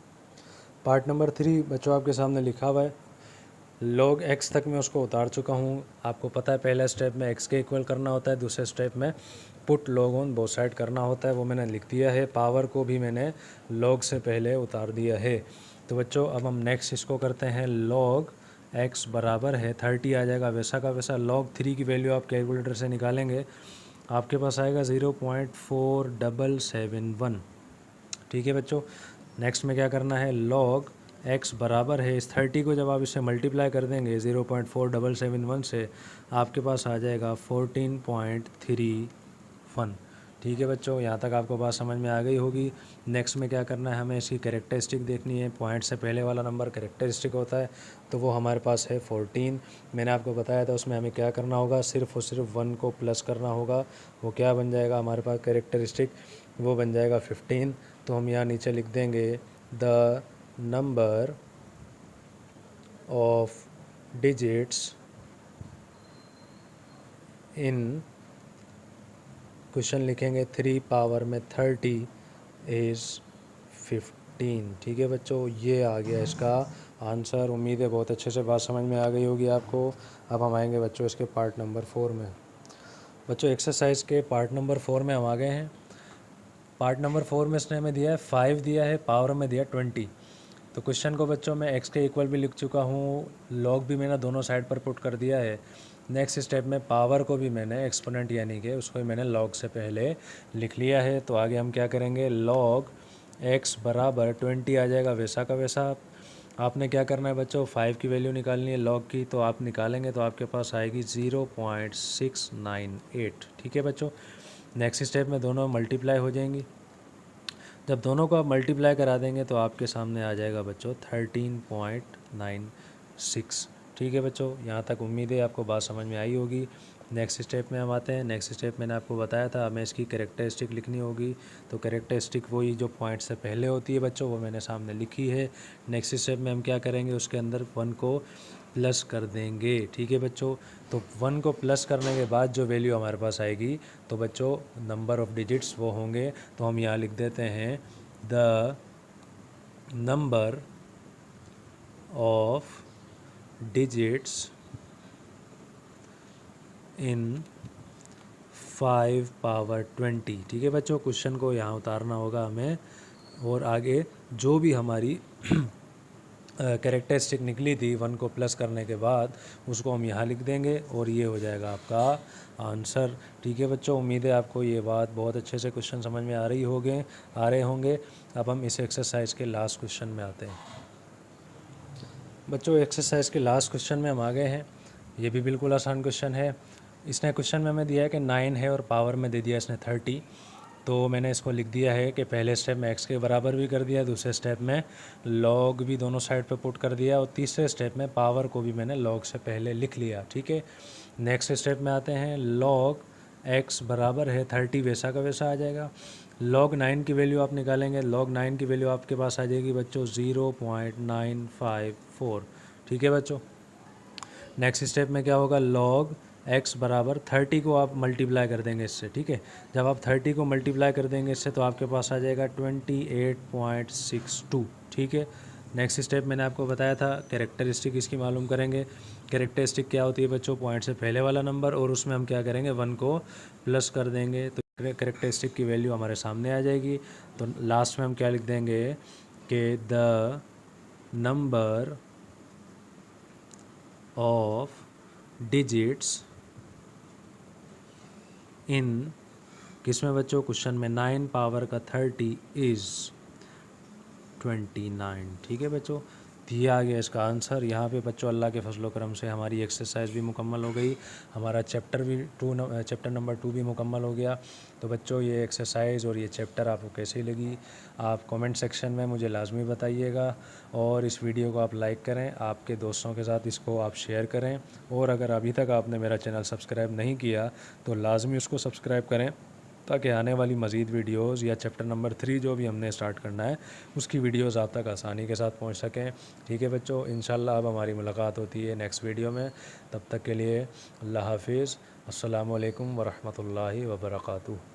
पार्ट नंबर 3 बच्चों आपके सामने लिखा हुआ है, log x तक मैं उसको उतार चुका हूँ। आपको पता है पहला स्टेप में x के इक्वल करना होता है, दूसरे स्टेप में put log on both side करना होता है, वो मैंने लिख दिया है। पावर को भी मैंने log से पहले उतार दिया है। तो बच्चों अब हम नेक्स्ट इसको करते हैं, log x बराबर है 30 आ जाएगा वैसा का वैसा। log 3 की वैल्यू आप कैलकुलेटर से निकालेंगे, आपके पास आएगा 0.4771। ठीक है बच्चों, नेक्स्ट में क्या करना है, log x बराबर है इस 30 को जब आप इसे मल्टीप्लाई कर देंगे 0.4771 से, आपके पास आ जाएगा 14.31। ठीक है बच्चों, यहाँ तक आपको बात समझ में आ गई होगी। नेक्स्ट में क्या करना है, हमें इसकी कैरेक्टरिस्टिक देखनी है। पॉइंट से पहले वाला नंबर कैरेक्टरिस्टिक होता है, तो वो हमारे पास है 14। मैंने आपको बताया था उसमें हमें क्या करना होगा, सिर्फ और सिर्फ 1 को प्लस करना होगा। वो क्या बन जाएगा हमारे पास कैरेक्टरिस्टिक, वो बन जाएगा 15। तो हम यहाँ नीचे लिख देंगे the number of digits in, question लिखेंगे 3 पावर में 30 इज़ 15। ठीक है बच्चों, ये आ गया इसका आंसर। उम्मीद है बहुत अच्छे से बात समझ में आ गई होगी आपको। अब हम आएंगे बच्चों इसके पार्ट नंबर 4 में। बच्चों एक्सरसाइज के पार्ट नंबर 4 में हम आ गए हैं। पार्ट नंबर 4 में इसने हमें दिया है 5 दिया है, पावर में दिया 20। तो क्वेश्चन को बच्चों मैं x के इक्वल भी लिख चुका हूँ, log भी मैंने दोनों साइड पर पुट कर दिया है। नेक्स्ट स्टेप में पावर को भी मैंने एक्सपोनेंट यानी कि उसको भी मैंने log से पहले लिख लिया है। तो आगे हम क्या करेंगे, log x बराबर 20 आ जाएगा वैसा का वैसा। आपने क्या करना है बच्चों, 5 की वैल्यू निकालनी है log की, तो आप निकालेंगे तो आपके पास आएगी 0.698। ठीक है बच्चों, नेक्स्ट स्टेप में दोनों मल्टीप्लाई हो जाएंगी। जब दोनों को आप मल्टीप्लाई करा देंगे तो आपके सामने आ जाएगा बच्चों 13.96। ठीक है बच्चों, यहाँ तक उम्मीद है आपको बात समझ में आई होगी। नेक्स्ट स्टेप में हम आते हैं। नेक्स्ट स्टेप मैंने आपको बताया था हमें इसकी कैरेक्टरिस्टिक लिखनी होगी, तो कैरेक्टरिस्टिक वही जो पॉइंट से पहले होती है बच्चों, वो मैंने सामने लिखी है। नेक्स्ट स्टेप में हम क्या करेंगे, उसके अंदर 1 को प्लस कर देंगे। ठीक है बच्चों, तो 1 को प्लस करने के बाद जो वैल्यू हमारे पास आएगी, तो बच्चों नंबर ऑफ़ डिजिट्स वो होंगे। तो हम यहाँ लिख देते हैं the number of digits in 5 power 20। ठीक है बच्चों, क्वेश्चन को यहाँ उतारना होगा हमें, और आगे जो भी हमारी कैरेक्टरिस्टिक निकली थी 1 को प्लस करने के बाद, उसको हम यहाँ लिख देंगे और ये हो जाएगा आपका आंसर। ठीक है बच्चों, उम्मीद है आपको ये बात बहुत अच्छे से क्वेश्चन समझ में आ रहे होंगे। अब हम इस एक्सरसाइज के लास्ट क्वेश्चन में आते हैं। बच्चों एक्सरसाइज के लास्ट क्वेश्चन में हम आ गए हैं। ये भी बिल्कुल आसान क्वेश्चन है। इसने क्वेश्चन में हमें दिया है कि 9 है और पावर में दे दिया इसने 30। तो मैंने इसको लिख दिया है कि पहले स्टेप में x के बराबर भी कर दिया, दूसरे स्टेप में log भी दोनों साइड पे पुट कर दिया, और तीसरे स्टेप में पावर को भी मैंने log से पहले लिख लिया। ठीक है, नेक्स्ट स्टेप में आते हैं। log x बराबर है 30 वैसा का वैसा आ जाएगा। log 9 की वैल्यू आप निकालेंगे, log 9 की वैल्यू आपके पास आ जाएगी बच्चों 0.954। ठीक है बच्चों, नेक्स्ट स्टेप में क्या होगा, log x बराबर 30 को आप मल्टीप्लाई कर देंगे इससे। ठीक है, जब आप 30 को मल्टीप्लाई कर देंगे इससे, तो आपके पास आ जाएगा 28.62। ठीक है, नेक्स्ट स्टेप मैंने आपको बताया था कैरेक्टरिस्टिक इसकी मालूम करेंगे। कैरेक्टरिस्टिक क्या होती है बच्चों, पॉइंट से पहले वाला नंबर, और उसमें हम क्या करेंगे 1 को प्लस कर देंगे, तो कैरेक्टरिस्टिक की वैल्यू हमारे सामने आ जाएगी। तो लास्ट में हम क्या लिख देंगे कि the number of digits in, किसमें बच्चों, क्वेश्चन में 9 पावर का 30 इज़ 29। ठीक है बच्चों, तो ये आ गया इसका आंसर। यहाँ पे बच्चों अल्लाह के फजलो करम से हमारी एक्सरसाइज भी मुकम्मल हो गई, हमारा चैप्टर नंबर 2 भी मुकम्मल हो गया। तो बच्चों ये एक्सरसाइज और ये चैप्टर आपको कैसी लगी, आप कमेंट सेक्शन में मुझे लाजमी बताइएगा। और इस वीडियो को आप लाइक करें, आपके दोस्तों के साथ इसको आप शेयर करें। और अगर अभी तक आपने मेरा चैनल सब्सक्राइब नहीं किया तो लाजमी उसको सब्सक्राइब करें, ताकि आने वाली मज़ीद वीडियोज़ या चैप्टर नंबर 3 जो भी हमने स्टार्ट करना है उसकी वीडियोज़ आप तक आसानी के साथ पहुंच सकें। ठीक है बच्चों, इंशाल्लाह अब हमारी मुलाकात होती है नेक्स्ट वीडियो में। तब तक के लिए अल्लाह हाफिज़, अस्सलामु अलैकुम वरहमतुल्लाहि वबरकातुहू।